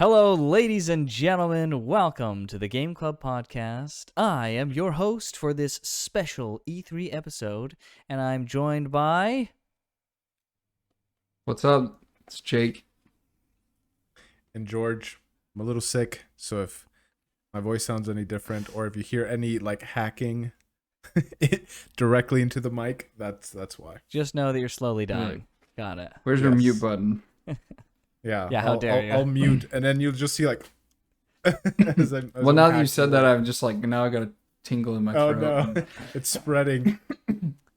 Hello, ladies and gentlemen. Welcome to the Game Club podcast. I am your host for this special E3 episode, and I'm joined by... What's up? It's Jake. And George. I'm a little sick, so if my voice sounds any different, or if you hear any hacking directly into the mic, that's why. Just know that you're slowly dying. Got it. Where's your mute button? Yeah. How dare you? I'll mute, and then you'll just see Well, now that you said that, I'm just now I got a tingle in my throat. Oh no, it's spreading.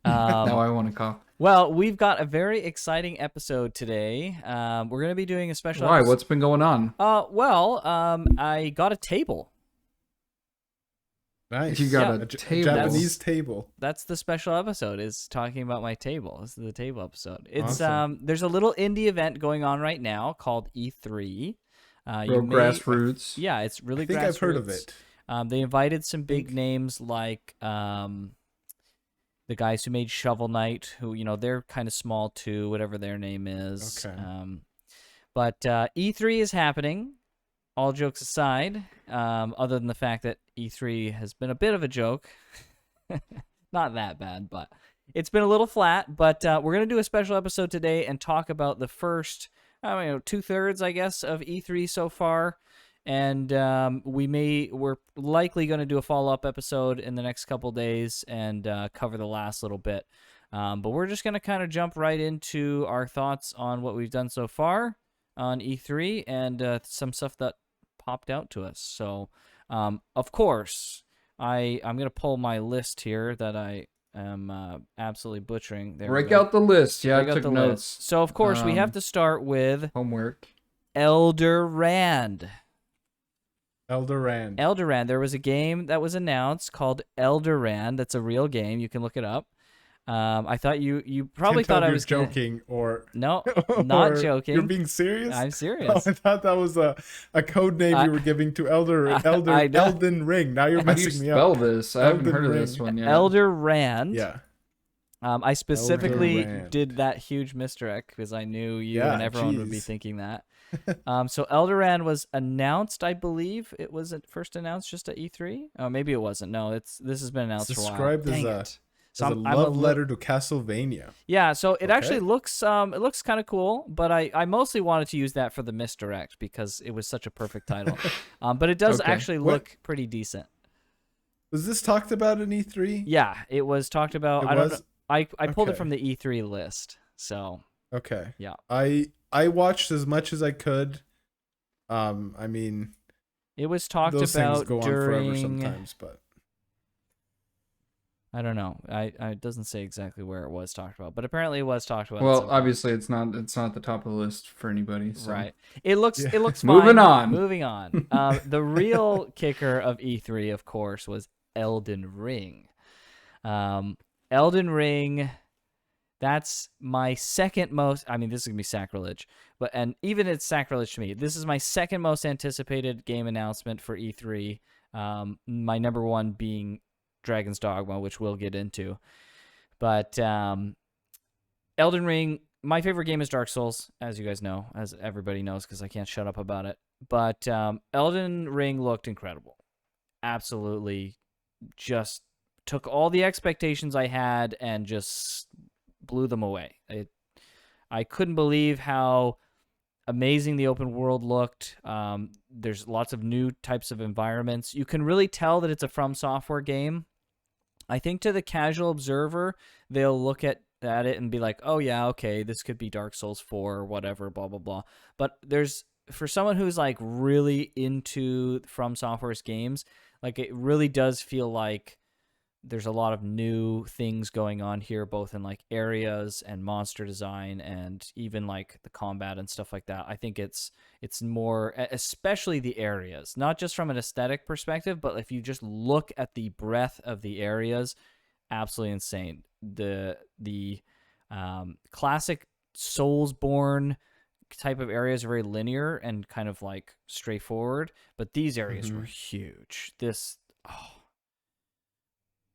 Now I want to cough. Well, we've got a very exciting episode today. We're going to be doing a special Why? episode. What's been going on? I got a table. Nice. You got Yeah. a table. Japanese table. That's the special episode, is talking about my table. This is the table episode. It's Awesome. There's a little indie event going on right now called E3. Real grassroots. Yeah, it's really I think grassroots. I've heard of it. They invited some big names like the guys who made Shovel Knight, who, they're kind of small too, whatever their name is. Okay. But E3 is happening. All jokes aside, other than the fact that E3 has been a bit of a joke. Not that bad, but it's been a little flat. But we're going to do a special episode today and talk about the first, 2/3, I guess, of E3 so far. And we're likely going to do a follow-up episode in the next couple days and cover the last little bit. But we're just going to kind of jump right into our thoughts on what we've done so far on E3 and some stuff that popped out to us. So, of course, I'm going to pull my list here that I am absolutely butchering. There Break out the list. Yeah, Break I out took the notes. list. So, of course, we have to start with Homework. Elder Rand. Eldoran. Eldoran. There was a game that was announced called Eldoran. That's a real game. You can look it up. I thought you probably Can't tell thought if I you're was joking or No, not or joking. You're being serious? I'm Oh, serious. I thought that was a code name you were giving to I know. Elden Ring. Now you're How do you messing me spell up. this? I haven't Elden heard of Ring. this one yet. Elder Rand. Yeah. I specifically Rand. did that huge misdirect because I knew you Yeah, and everyone would be jeez. thinking that. So Elder Rand was announced, I believe. It was first announced just at E3. Oh, maybe it wasn't. No, this has been announced for a while. Described Dang as it. a I'm love letter to Castlevania. Yeah, so it actually Okay. looks kind of cool, but I mostly wanted to use that for the misdirect because it was such a perfect title. But it does Okay. actually What- look pretty decent. Was this talked about in E3? Yeah, it was talked about. It I don't know. was? I pulled it Okay. from the E3 list. So Okay. Yeah. I watched as much as I could. I mean, it was talked those things about go on forever during. sometimes, but I don't know. It doesn't say exactly where it was talked about, but apparently it was talked about. at Well, some point. obviously it's not at the top of the list for anybody. So. Right. It looks Yeah. it looks fine. Moving on. Moving on. The real kicker of E3, of course, was Elden Ring. Elden Ring, that's my second most. I mean, this is gonna be sacrilege, and even it's sacrilege to me. This is my second most anticipated game announcement for E3. My number one being Dragon's Dogma, which we'll get into. But Elden Ring, my favorite game is Dark Souls, as you guys know, as everybody knows, because I can't shut up about it. But Elden Ring looked incredible. Absolutely, just took all the expectations I had and just blew them away. I couldn't believe how amazing the open world looked. There's lots of new types of environments. You can really tell that it's a From Software game. I think to the casual observer, they'll look at it and be like, oh yeah, okay, this could be Dark Souls 4 or whatever, blah, blah, blah. But for someone who's like really into From Software's games, like it really does feel like there's a lot of new things going on here, both in like areas and monster design and even like the combat and stuff like that. I think it's more, especially the areas, not just from an aesthetic perspective, but if you just look at the breadth of the areas, absolutely insane. The classic Soulsborne type of areas are very linear and kind of like straightforward, but these areas were huge.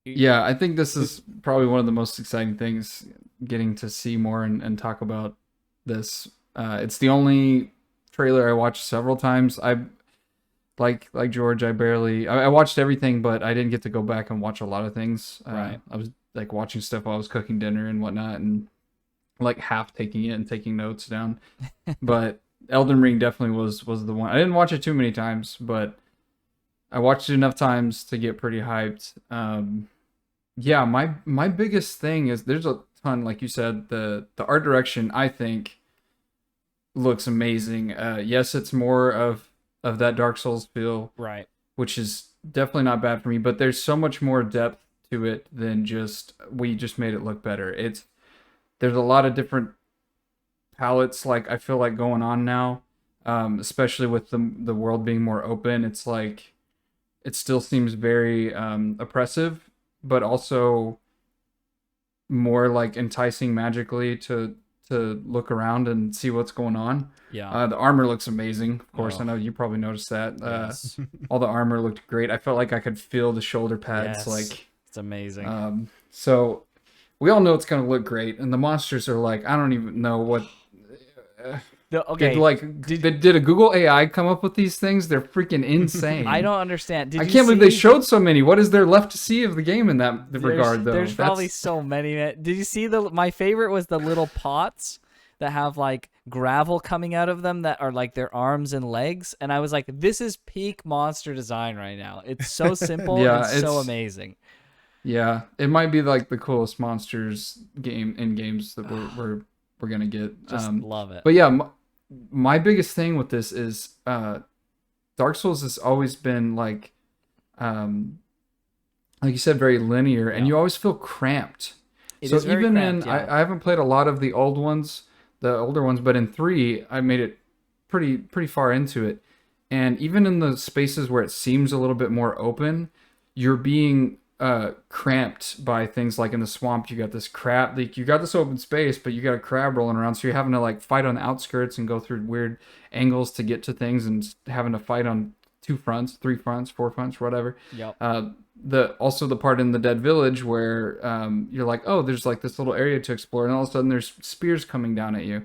Yeah, I think this is probably one of the most exciting things, getting to see more and talk about this. It's the only trailer I watched several times. I like George, I watched everything, but I didn't get to go back and watch a lot of things. Right. I was like watching stuff while I was cooking dinner and whatnot, and like half taking it and taking notes down. But Elden Ring definitely was the one. I didn't watch it too many times, but I watched it enough times to get pretty hyped. Yeah, my biggest thing is there's a ton, like you said, the art direction I think looks amazing. Yes, it's more of that Dark Souls feel, right, which is definitely not bad for me, but there's so much more depth to it than just we just made it look better. There's a lot of different palettes, like I feel like going on now, especially with the world being more open. It's like it still seems very oppressive, but also more like enticing magically to look around and see what's going on. Yeah. The armor looks amazing. Of course, I know you probably noticed that. Yes. All the armor looked great. I felt like I could feel the shoulder pads. Yes. Like it's amazing. So we all know it's gonna look great, and the monsters are like, I don't even know what. Okay. Did a Google AI come up with these things? They're freaking insane. I don't understand. I can't believe they showed so many. What is there left to see of the game in that regard, though? There's probably so many. Did you see my favorite was the little pots that have like gravel coming out of them that are like their arms and legs, and I was like, this is peak monster design right now. It's so simple and so amazing. Yeah, it might be like the coolest monsters in games that we're gonna get. Just love it. But yeah, my biggest thing with this is Dark Souls has always been like you said, very linear, and you always feel cramped. It is very cramped, I haven't played a lot of the older ones, but in 3 I made it pretty far into it, and even in the spaces where it seems a little bit more open, you're being cramped by things like in the swamp. You got this crab, like you got this open space, but you got a crab rolling around, so you're having to like fight on the outskirts and go through weird angles to get to things, and having to fight on 2 fronts, 3 fronts, 4 fronts, whatever. Yep. The part in the Dead Village where you're like, oh, there's like this little area to explore, and all of a sudden there's spears coming down at you.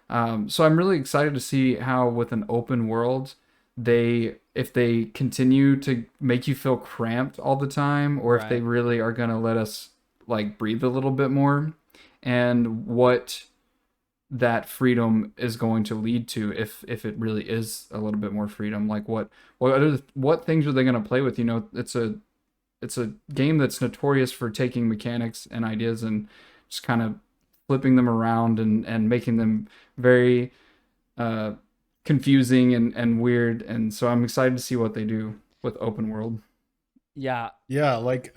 So I'm really excited to see how with an open world if they continue to make you feel cramped all the time, or if they really are going to let us like breathe a little bit more, and what that freedom is going to lead to if it really is a little bit more freedom. Like what things are they going to play with? You know, it's a game that's notorious for taking mechanics and ideas and just kind of flipping them around and making them very confusing and weird, and so I'm excited to see what they do with open world. Yeah, like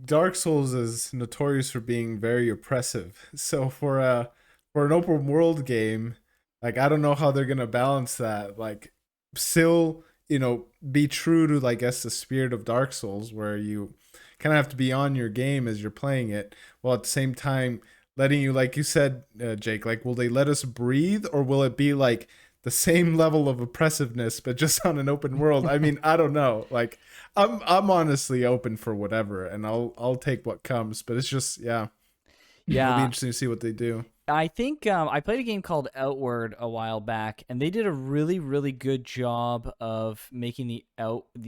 Dark Souls is notorious for being very oppressive, so for an open world game, like I don't know how they're gonna balance that, like still, you know, be true to, I guess, the spirit of Dark Souls, where you kind of have to be on your game as you're playing it, while at the same time letting you, like you said, Jake, like, will they let us breathe, or will it be like the same level of oppressiveness but just on an open world? I mean, I don't know. Like, I'm honestly open for whatever, and I'll take what comes. But it's just it'll be interesting to see what they do. I think I played a game called Outward a while back, and they did a really, really good job of making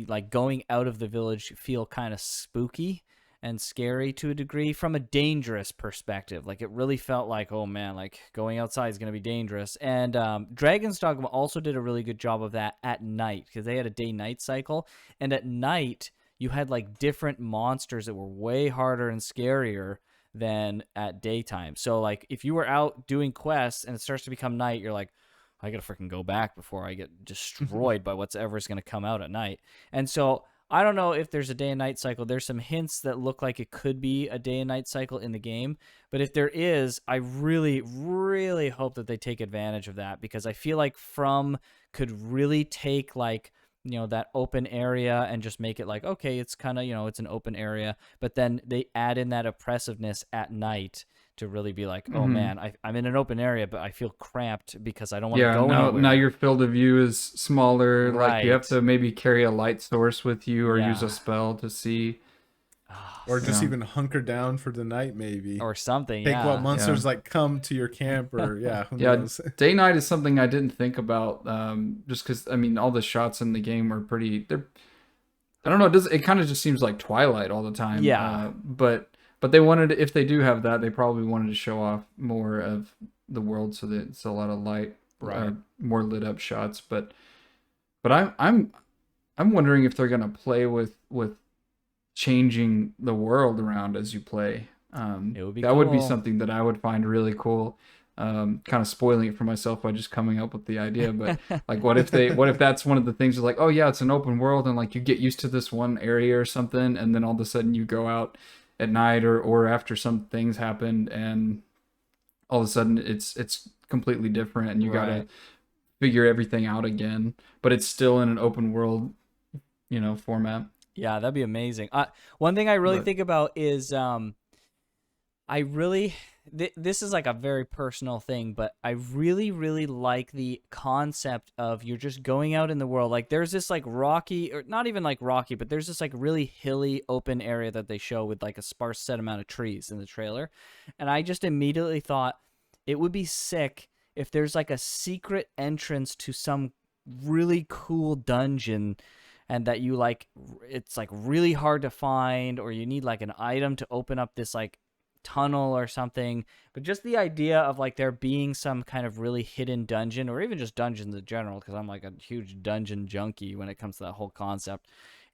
like going out of the village feel kind of spooky and scary to a degree from a dangerous perspective. Like, it really felt like, oh man, like going outside is going to be dangerous. And Dragon's Dogma also did a really good job of that at night, because they had a day-night cycle. And at night, you had like different monsters that were way harder and scarier than at daytime. So like if you were out doing quests and it starts to become night, you're like, I gotta freaking go back before I get destroyed by whatever's going to come out at night. And so I don't know if there's a day and night cycle. There's some hints that look like it could be a day and night cycle in the game. But if there is, I really, really hope that they take advantage of that, because I feel like From could really take like, you know, that open area and just make it like, okay, it's kind of, you know, it's an open area. But then they add in that oppressiveness at night to really be like, oh man, I'm in an open area, but I feel cramped because I don't want to go anywhere. Now your field of view is smaller. Right. Like you have to maybe carry a light source with you or use a spell to see. Ah, Or just Yeah. even hunker down for the night, maybe. or something. Think what Yeah. monsters like come to your camp, or who Yeah, knows? day night is something I didn't think about. Just because I mean, all the shots in the game are pretty. They're I don't know. It kind of just seems like Twilight all the time. Yeah. But they wanted if they do have that, they probably wanted to show off more of the world so that it's a lot of light, Right. more lit up shots. But I'm wondering if they're gonna play with changing the world around as you play. It would be That would be cool. something that I would find really cool. Kind of spoiling it for myself by just coming up with the idea, but like, what if that's one of the things is like, oh yeah, it's an open world, and like you get used to this one area or something, and then all of a sudden you go out at night or after some things happened, and all of a sudden it's completely different, and you gotta Right. figure everything out again, but it's still in an open world, format. Yeah, that'd be amazing. One thing I really But think about is I really this is like a very personal thing, but I really really like the concept of you're just going out in the world. Like there's this like rocky, or not even like rocky, but there's this like really hilly open area that they show with like a sparse set amount of trees in the trailer. And I just immediately thought it would be sick if there's like a secret entrance to some really cool dungeon, and that you like it's like really hard to find, or you need like an item to open up this like tunnel or something. But just the idea of like there being some kind of really hidden dungeon, or even just dungeons in general, because I'm like a huge dungeon junkie when it comes to that whole concept,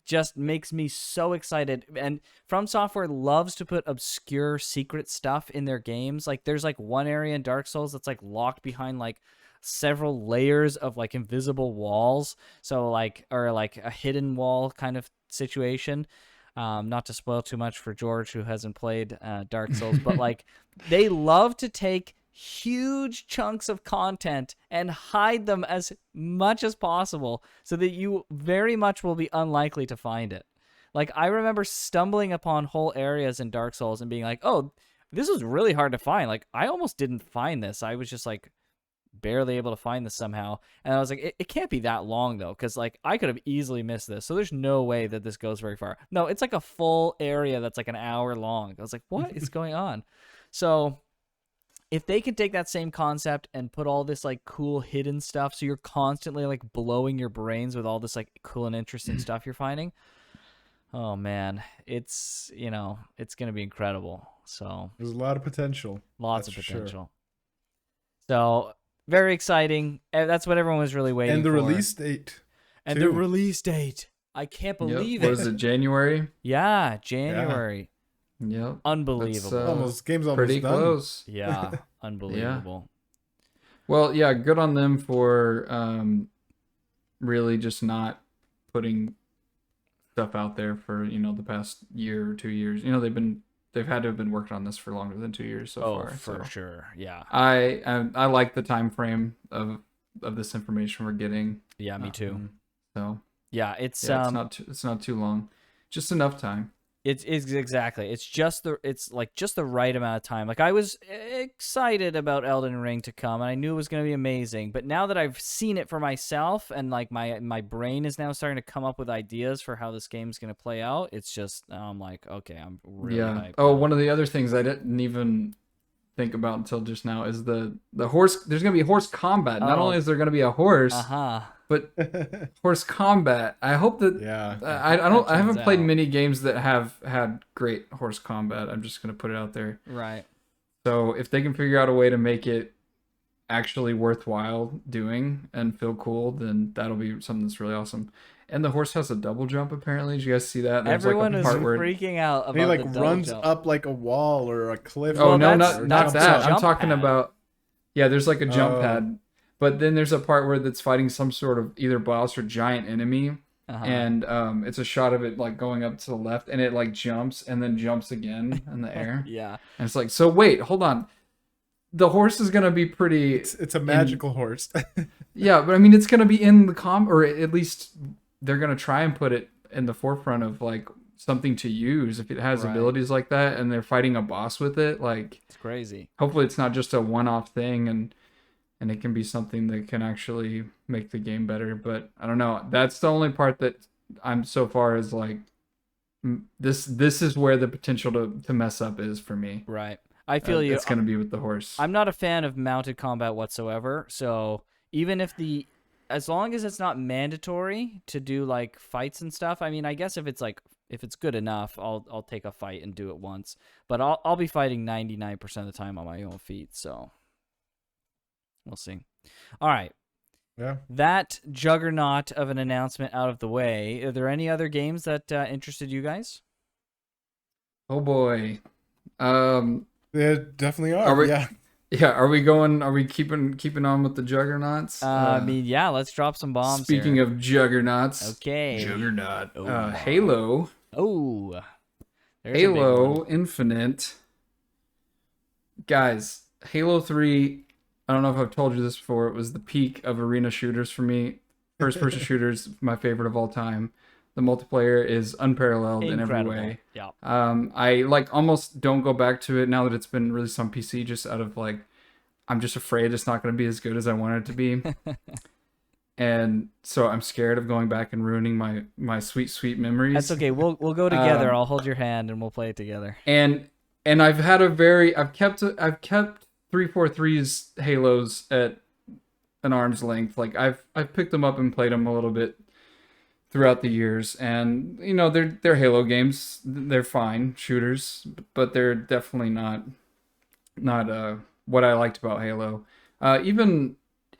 just makes me so excited. And From Software loves to put obscure secret stuff in their games. Like there's like one area in Dark Souls that's like locked behind like several layers of like invisible walls, so like, or like a hidden wall kind of situation. Not to spoil too much for George, who hasn't played Dark Souls, but like they love to take huge chunks of content and hide them as much as possible so that you very much will be unlikely to find it. Like I remember stumbling upon whole areas in Dark Souls and being like, "Oh, this was really hard to find. Like I almost didn't find this. I was just like barely able to find this somehow." And I was like, it can't be that long though, because like I could have easily missed this. So there's no way that this goes very far. No, it's like a full area that's like an hour long. I was like, what is going on? So if they can take that same concept and put all this like cool hidden stuff, so you're constantly like blowing your brains with all this like cool and interesting stuff you're finding, oh man, it's gonna be incredible. So There's a lot of potential. lots That's of for sure. potential. So very exciting. That's what everyone was really waiting And the for. release date. And too. the release date. I can't believe What it. is it, January? Yeah, January. Yep. Unbelievable. That's, Game's almost pretty done. close. Yeah, unbelievable. Well, yeah, good on them for really just not putting stuff out there for, the past year or 2 years. They've had to have been working on this for longer than 2 years so Oh, far. for So sure. Yeah. I like the time frame of this information we're getting. Yeah, me too. So Yeah, it's yeah, it's not too long, just enough time. it's exactly. It's just the right amount of time. Like I was excited about Elden Ring to come, and I knew it was going to be amazing. But now that I've seen it for myself, and like my brain is now starting to come up with ideas for how this game's going to play out, it's just I'm like, okay, I'm really hyped. Oh, now. one of the other things I didn't even think about until just now is the horse. There's gonna be horse combat. Not Oh. only is there gonna be a horse, but horse combat. I hope that Yeah. I That haven't turns played out. many games that have had great horse combat. I'm just gonna put it out there. Right. So if they can figure out a way to make it actually worthwhile doing and feel cool, then that'll be something that's really awesome. And the horse has a double jump apparently. Did you guys see that? There's Everyone like is a part where freaking out about And he like the double runs jump. up like a wall or a cliff. Oh Well, no, that's- not that's that. the I'm jump talking pad. about there's like a jump Oh. pad, but then there's a part where that's fighting some sort of either boss or giant enemy, Uh-huh. and it's a shot of it like going up to the left, and it like jumps and then jumps again in the air, Yeah. and it's like, so wait, hold on, the horse is gonna be pretty, It's a magical horse. yeah, but I mean it's gonna be in the or at least they're gonna try and put it in the forefront of like something to use if it has Right. abilities like that, and they're fighting a boss with it, like. It's crazy. Hopefully it's not just a one-off thing, and it can be something that can actually make the game better. But I don't know, that's the only part that I'm so far is like this is where the potential to mess up is for me. Right. I feel you. It's going to be with the horse. I'm not a fan of mounted combat whatsoever. So even if as long as it's not mandatory to do like fights and stuff, I mean, I guess if it's good enough, I'll take a fight and do it once. But I'll be fighting 99% of the time on my own feet. So we'll see. All right. Yeah. That juggernaut of an announcement out of the way. Are there any other games that interested you guys? Oh boy. There definitely are. Are we- Yeah. Yeah, are we keeping on with the juggernauts? I mean, yeah, let's drop some bombs. Speaking here. of juggernauts, Okay. Juggernaut. Oh, Halo. Oh. There's a big one. Halo Infinite. Guys, Halo 3, I don't know if I've told you this before, it was the peak of arena shooters for me. First person shooters, my favorite of all time. The multiplayer is unparalleled in every Incredible. way. Yeah. I like almost don't go back to it now that it's been released on PC, just out of like, I'm just afraid it's not going to be as good as I want it to be. And so I'm scared of going back and ruining my sweet memories. That's okay. We'll go together. I'll hold your hand and we'll play it together. And I've kept 343's Halos at an arm's length. Like I've picked them up and played them a little bit throughout the years, and you know they're Halo games. They're fine shooters, but they're definitely not what I liked about Halo.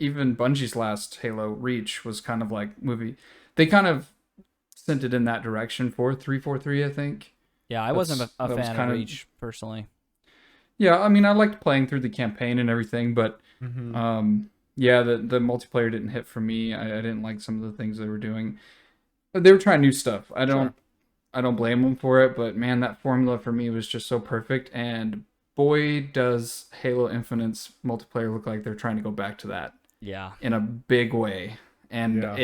Even Bungie's last Halo Reach was kind of like movie. They kind of sent it in that direction for 343, I think. Yeah, I wasn't a that was fan of kind of- Reach personally. Yeah, I mean I liked playing through the campaign and everything, but Mhm. yeah, the multiplayer didn't hit for me. I didn't like some of the things they were doing. They were trying new stuff. I don't blame them for it, but man, that formula for me was just so perfect. And boy, does Halo Infinite's multiplayer look like they're trying to go back to that Yeah. in a big way. And Yeah.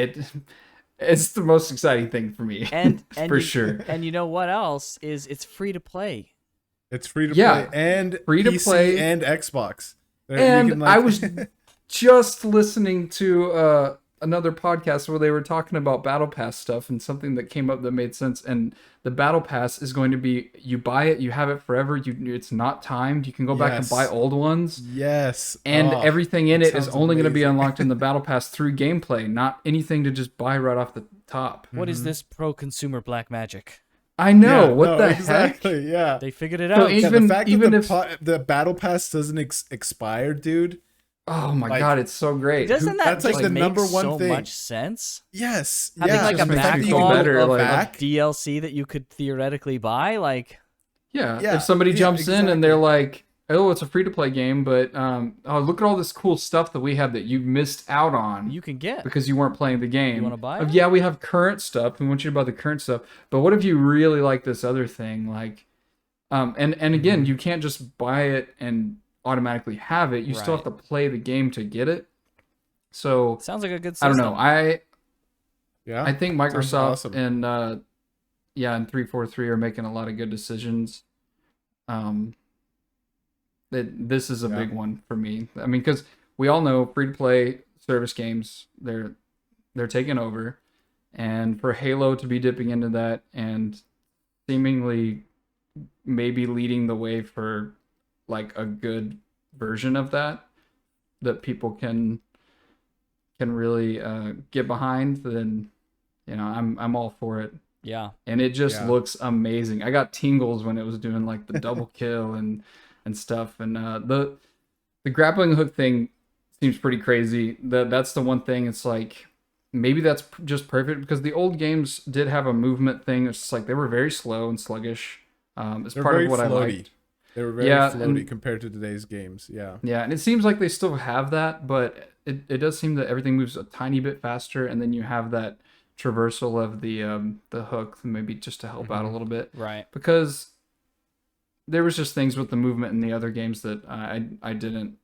it's the most exciting thing for me, And for sure. And you know what else is? It's free to play. It's free to Yeah. play and Free to PC play. and Xbox. You And can, I was just listening to another podcast where they were talking about Battle Pass stuff, and something that came up that made sense. And the Battle Pass is going to be, you buy it, you have it forever. It's not timed. You can go back and Yes. buy old ones, yes. and Oh, everything in that it is sounds only going to be amazing. unlocked in the Battle Pass through gameplay, not anything to just buy right off the top. What is this pro-consumer black magic? I know. Yeah, what no, the heck? exactly, Yeah. They figured it So out. even- Yeah, the fact even that the battle pass doesn't expire, dude. Oh my Like- god, it's so great. Doesn't that that's like just the make number one so thing. much sense? Yes. Having yeah. like a just makes you fact that feel you can backlog better, of, like- of DLC that you could theoretically buy, like Yeah, Yeah, if somebody yeah, jumps in and they're exactly. like, "Oh, it's a free-to-play game, but oh, look at all this cool stuff that we have that you missed out on you can get. because you weren't playing the game." You wanna buy it? Yeah, we have current stuff. We want you to buy the current stuff. But what if you really like this other thing? Like, and again, you can't just buy it and automatically have it. You still have to play the game to get it. So Sounds like a good I system. don't know. Yeah. I think Microsoft awesome. and and 343 are making a lot of good decisions. This is a Yeah. big one for me. I mean, because we all know free to play service games, they're taking over, and for Halo to be dipping into that and seemingly maybe leading the way for like a good version of that people can really get behind, then you know I'm all for it. Yeah. And it just Yeah. looks amazing. I got tingles when it was doing like the double kill and stuff. And the grappling hook thing seems pretty crazy. That's the one thing. It's like maybe that's just perfect because the old games did have a movement thing. It's just like they were very slow and sluggish. It's They're part very of what I floaty. liked. They were very Yeah, floaty and- compared to today's games. Yeah. Yeah, and it seems like they still have that, but it does seem that everything moves a tiny bit faster, and then you have that traversal of the hook, maybe just to help out a little bit. Right. Because there was just things with the movement in the other games that I didn't.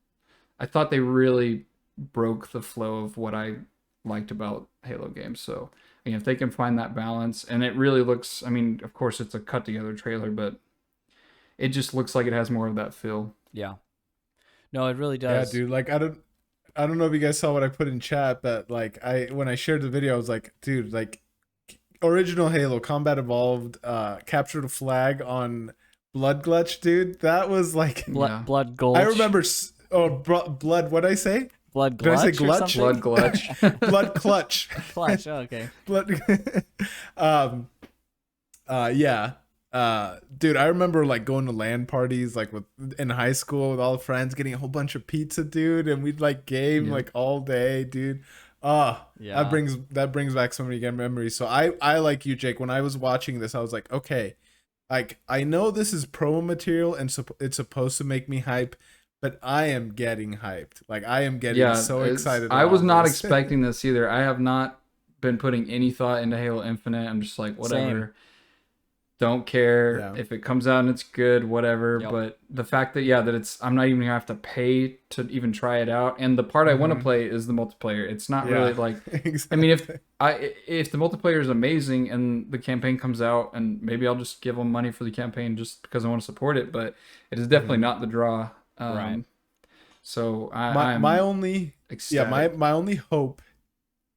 I thought they really broke the flow of what I liked about Halo games. So I mean, if they can find that balance, and it really looks. I mean, of course, it's a cut together trailer, but it just looks like it has more of that feel. Yeah. No, it really Yeah, does. dude. Like I don't know if you guys saw what I put in chat, but like when I shared the video, I was like, dude, like original Halo Combat Evolved captured a flag on Blood Gulch, dude. That was like Yeah. Blood Gulch. I remember. Blood. What did I say? Blood Did I say Glutch or glutch? something? Blood Glutch. Blood Clutch. Clutch. Oh, okay. Blood. um. Yeah. Dude, I remember like going to LAN parties like with in high school with all the friends, getting a whole bunch of pizza, dude, and we'd like game Yeah. like all day, dude. Yeah. That brings back so many good memories. So I like you, Jake. When I was watching this, I was like, okay, like I know this is promo material and it's supposed to make me hype, but I am getting hyped. Like I am getting so excited. I was about not this. expecting this either. I have not been putting any thought into Halo Infinite. I'm just like, whatever. Same. Don't care Yeah. if it comes out and it's good, whatever. Yep. But the fact that that it's I'm not even gonna have to pay to even try it out. And the part I want to Mhm. play is the multiplayer. It's not Yeah. really like Exactly. I mean, if the multiplayer is amazing and the campaign comes out, and maybe I'll just give them money for the campaign just because I want to support it. But it is definitely not the draw. Right. So my I'm only ecstatic. my only hope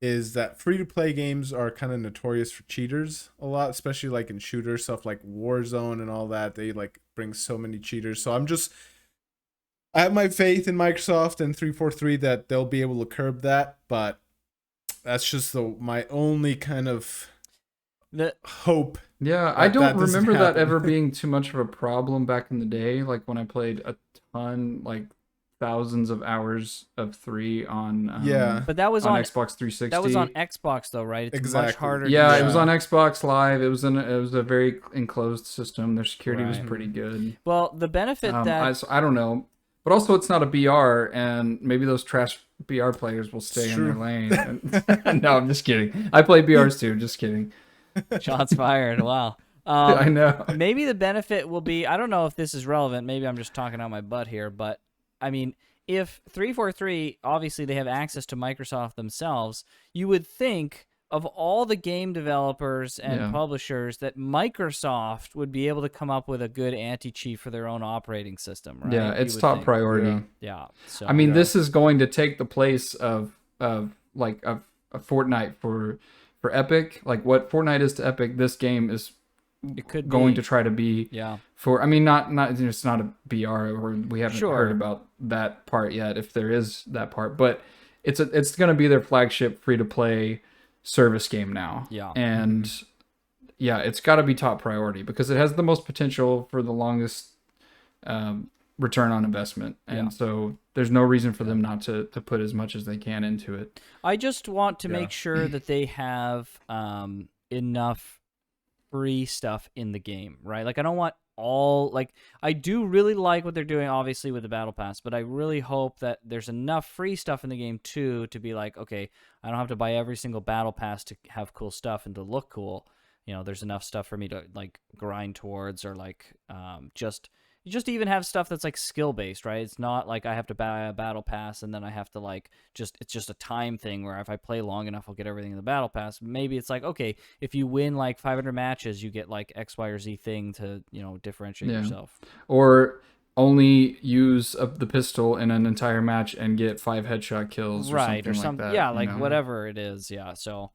is that free to play games are kind of notorious for cheaters a lot, especially like in shooter stuff like Warzone and all that. They like bring so many cheaters. So I have my faith in Microsoft and 343 that they'll be able to curb that, but that's just my only kind of The hope. Yeah, I that don't doesn't remember that happen. ever being too much of a problem back in the day. Like when I played a ton, like thousands of hours of 3 on Yeah. but that was on on Xbox 360. that was on Xbox though, right? It's much Exactly. harder. to Yeah, do. it was on Xbox Live. It was a very enclosed system. Their security was Right. pretty good. Well, the benefit that So I don't know, but also it's not a BR, and maybe those trash BR players will stay It's in their true. lane. No, I'm just kidding. I play BRs too. Just kidding. shots fired. Wow. I know. Maybe the benefit will be, I don't know if this is relevant. Maybe I'm just talking out my butt here, but I mean, if 343, obviously they have access to Microsoft themselves, you would think of all the game developers and Yeah. publishers that Microsoft would be able to come up with a good anti-cheat for their own operating system, right? Yeah, You it's would top think. priority. Yeah. Yeah. So I mean, Yeah. this is going to take the place of like a Fortnite for Epic. Like what Fortnite is to Epic, this game is it could going be. to try to be Yeah. for. I mean, not it's not a BR, or we haven't Sure. heard about that part yet, if there is that part. But it's going to be their flagship free to play service game now. Yeah. And yeah, it's got to be top priority because it has the most potential for the longest return on investment, and Yeah. so there's no reason for them not to put as much as they can into it. I just want to Yeah. make sure that they have enough free stuff in the game, right? Like I don't want all like I do really like what they're doing obviously with the battle pass, but I really hope that there's enough free stuff in the game too to be like, okay, I don't have to buy every single battle pass to have cool stuff and to look cool. You know, there's enough stuff for me to like grind towards, or like just even have stuff that's like skill based, right? It's not like I have to buy a battle pass and then I have to like it's just a time thing where if I play long enough I'll get everything in the battle pass. Maybe it's like, okay, if you win like 500 matches you get like X, Y, or Z thing to, you know, differentiate Yeah. yourself. Or only use the pistol in an entire match and get 5 headshot kills, Right, or something something. like that. Yeah, you like know? whatever it is. Yeah, so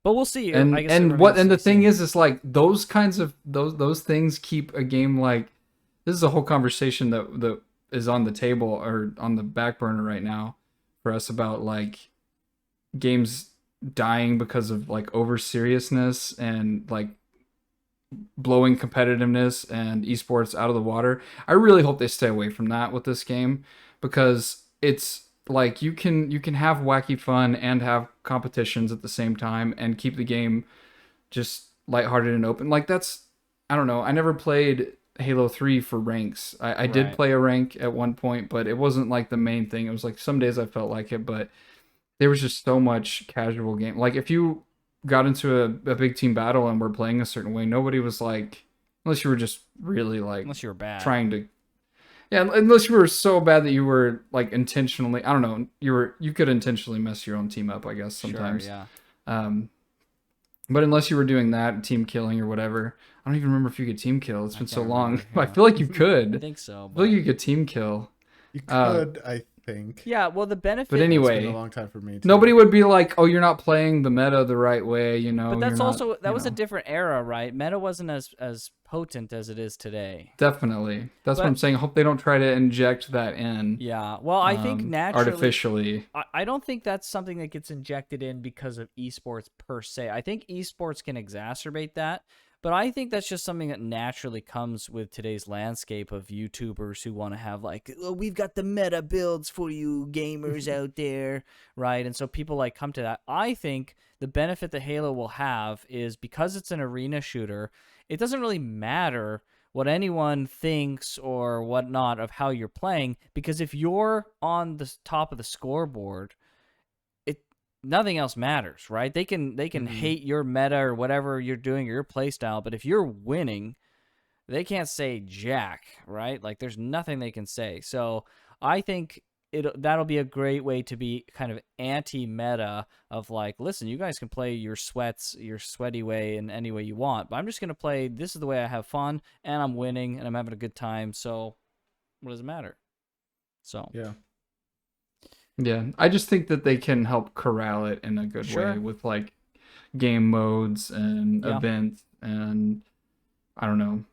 but we'll see. And I guess it and remains to the be thing seen. is like those kinds of those things keep a game like this is a whole conversation that is on the table or on the back burner right now for us about like games dying because of like over seriousness and like blowing competitiveness and esports out of the water. I really hope they stay away from that with this game because it's like you can have wacky fun and have competitions at the same time and keep the game just lighthearted and open. Like that's I don't know. I never played Halo 3 for ranks. I did Right. play a rank at one point, but it wasn't like the main thing. It was like some days I felt like it, but there was just so much casual game. Like if you got into a big team battle and were playing a certain way, nobody was like, unless you were just really like Unless you were bad. trying to, yeah, unless you were so bad that you were like intentionally, I don't know, you could intentionally mess your own team up, I guess sometimes. Sure, yeah. But unless you were doing that team killing or whatever, I don't even remember if you could team kill. It's been so can't long. remember, I yeah. feel like you I could. think so. I feel But like you could team kill. You could. think. Yeah, well, the benefit. But It's anyway, been a long time for me too. nobody would be like, "Oh, you're not playing the meta the right way," you know. But that's you're also not, that you was a know. different era, right? Meta wasn't as potent as it is today. Definitely. That's what But- I'm saying. I hope they don't try to inject that in Yeah. Well, I think naturally, artificially. I don't think that's something that gets injected in because of esports per se. I think esports can exacerbate that, but I think that's just something that naturally comes with today's landscape of YouTubers who want to have like, oh, we've got the meta builds for you gamers out there, right? And so people like come to that. I think the benefit that Halo will have is because it's an arena shooter, it doesn't really matter what anyone thinks or whatnot of how you're playing, because if you're on the top of the scoreboard, nothing else matters, right? They can hate your meta or whatever you're doing or your play style, but if you're winning, they can't say jack, right? Like there's nothing they can say. So I think that'll be a great way to be kind of anti-meta of like, listen, you guys can play your sweaty way in any way you want, but I'm just gonna play. This is the way I have fun, and I'm winning, and I'm having a good time. So what does it matter? So Yeah. Yeah, I just think that they can help corral it in a good Sure. way with like game modes and Yeah. events and I don't know,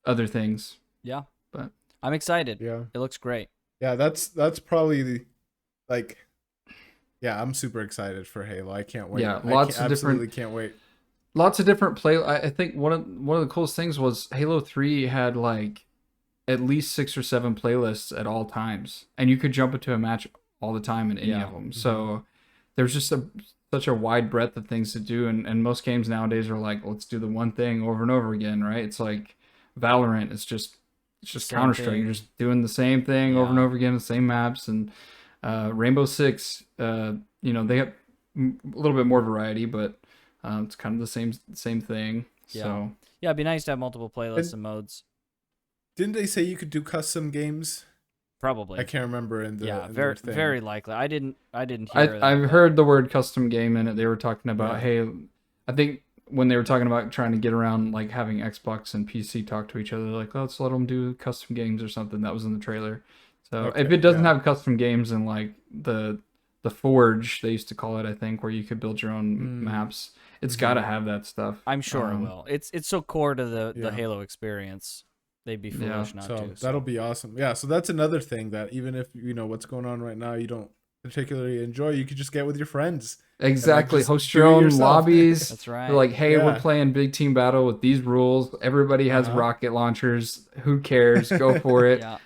other things. yeah, But I'm excited. Yeah. It looks great. Yeah, that's probably the, like, yeah, I'm super excited for Halo. I can't wait. Yeah, I lots of different- absolutely can't wait. lots of different play. I think one of the coolest things was Halo 3 had like at least 6 or 7 playlists at all times, and you could jump into a match all the time in any Yeah. of them. So there's just such a wide breadth of things to do, and most games nowadays are like, let's do the one thing over and over again, right? It's like Valorant. It's just Same Counter-Strike. thing. You're just doing the same thing over and Yeah. over again, the same maps, and Rainbow Six. You know, they have a little bit more variety, but it's kind of the same thing. Yeah. So Yeah, it'd be nice to have multiple playlists and modes. Didn't they say you could do custom games? Probably. I can't remember in the Yeah, in very their thing. very likely. I didn't hear that. I've but- heard the word custom game in it. They were talking about, Yeah. hey, I think when they were talking about trying to get around like having Xbox and PC talk to each other, like, let's let them do custom games or something. That was in the trailer. So if Okay, it doesn't yeah. have custom games in like the Forge, they used to call it, I think, where you could build your own maps, it's got to have that stuff. I'm sure it will. It's so core to the Yeah. Halo experience. They'd be Yeah. foolish not So to. that'll be awesome. Yeah, so that's another thing that even if you know what's going on right now, you don't particularly enjoy, you could just get with your friends. Exactly. just Host do your it own yourself. lobbies. That's right. They're like, hey, we're Yeah. playing big team battle with these rules. Everybody has Uh-huh. rocket launchers. Who cares? Go for it. Yeah.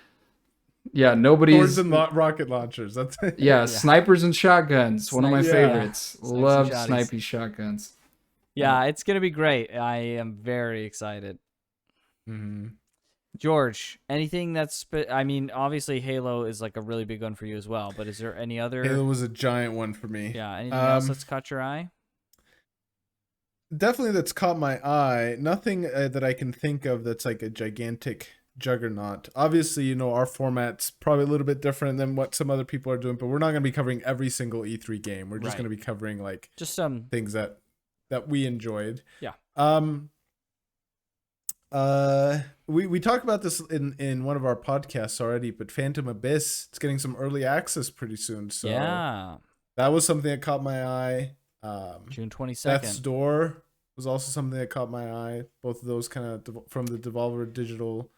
Yeah, Swords nobody's. and rocket launchers. That's Yeah, snipers and shotguns. One of my Snipes, yeah. favorites. Snipes and Love shotties. snipey shotguns. Yeah, it's gonna be great. I am very excited. Mhm. George, anything that's I mean, obviously Halo is like a really big one for you as well, but is there any other Halo was a giant one for me. Yeah, anything else Um, that's caught your eye? Definitely that's caught my eye. Nothing that I can think of that's like a gigantic juggernaut. Obviously, you know, our format's probably a little bit different than what some other people are doing, but we're not going to be covering every single E3 game. We're just Right. going to be covering like Just some things that we enjoyed. Yeah. We talked about this in one of our podcasts already, but Phantom Abyss, it's getting some early access pretty soon. So yeah, that was something that caught my eye. June Death's 22nd. Door was also something that caught my eye. Both of those kind of from the Devolver Digital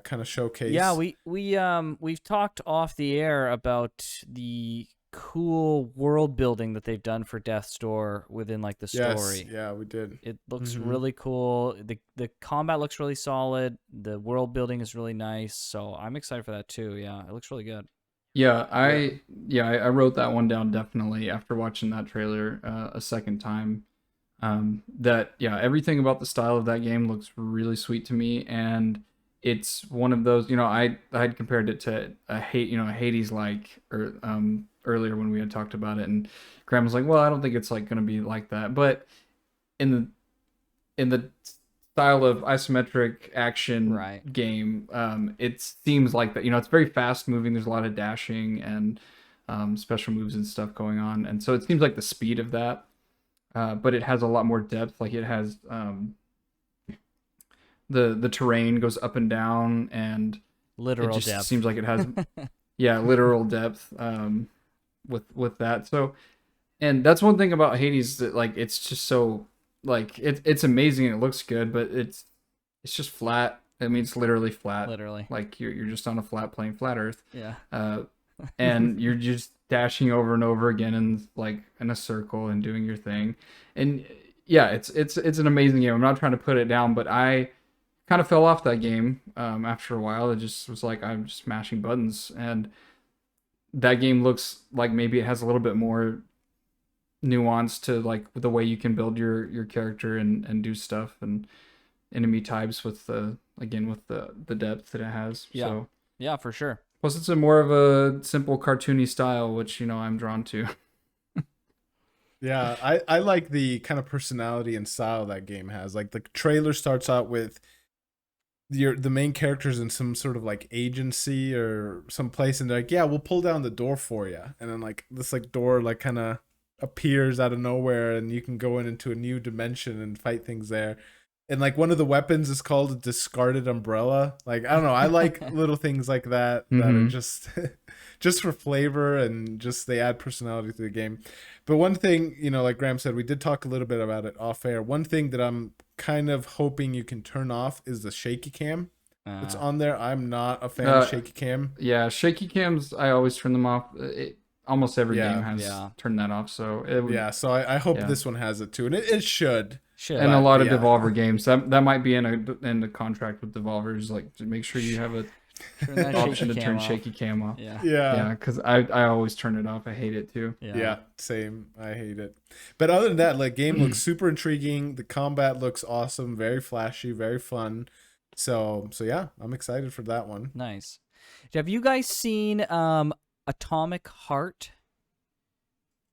kind of showcase. Yeah, we've talked off the air about the cool world building that they've done for Death's Door within like the story. Yes, yeah, we did. It looks Mhm. really cool. The combat looks really solid. The world building is really nice. So I'm excited for that too. Yeah, it looks really good. Yeah, I wrote that one down definitely after watching that trailer a second time. Everything about the style of that game looks really sweet to me, and it's one of those, you know, I had compared it to a Hades like or earlier when we had talked about it, and Graham was like, well, I don't think it's like going to be like that, but in the style of isometric action Right. game, it seems like that, you know, it's very fast moving. There's a lot of dashing and special moves and stuff going on, and so it seems like the speed of that, but it has a lot more depth. Like it has the terrain goes up and down, and Literal it just depth. seems like it has yeah, literal depth with that. So, and that's one thing about Hades that like it's just so like it's amazing and it looks good, but it's just flat. I mean, it's literally flat. Literally. Like you're just on a flat plane, flat Earth. Yeah. And you're just dashing over and over again in like in a circle and doing your thing. And yeah, it's an amazing game. I'm not trying to put it down, but I kind of fell off that game after a while. It just was like I'm just mashing buttons, and that game looks like maybe it has a little bit more nuance to like the way you can build your character and do stuff and enemy types with the again with the depth that it has. Yeah. So Yeah, for sure. plus it's a more of a simple cartoony style, which I'm drawn to. Yeah, I like the kind of personality and style that game has. Like the trailer starts out with the main characters in some sort of like agency or some place, and they're like, yeah, we'll pull down the door for you, and then like this like door like kind of appears out of nowhere, and you can go into a new dimension and fight things there. And like one of the weapons is called a discarded umbrella. Like I don't know, I like little things like that that are just just for flavor, and just they add personality to the game. But one thing, like Graham said, we did talk a little bit about it off air. One thing that I'm kind of hoping you can turn off is the shaky cam that's on there. I'm not a fan of shaky cam. Yeah, shaky cams, I always turn them off. Almost every Yeah. game has turned that off. So it would, Yeah, so I hope Yeah. this one has it too, and it should. Should. and a lot of yeah. Devolver games that might be in the contract with Devolvers, like to make sure you have a Turn that option to shaky turn cam off. shaky cam off. Yeah. Yeah, because I always turn it off. I hate it too. Yeah, same. I hate it. But other than that, like game looks super intriguing. The combat looks awesome, very flashy, very fun. So yeah, I'm excited for that one. Nice. Have you guys seen Atomic Heart?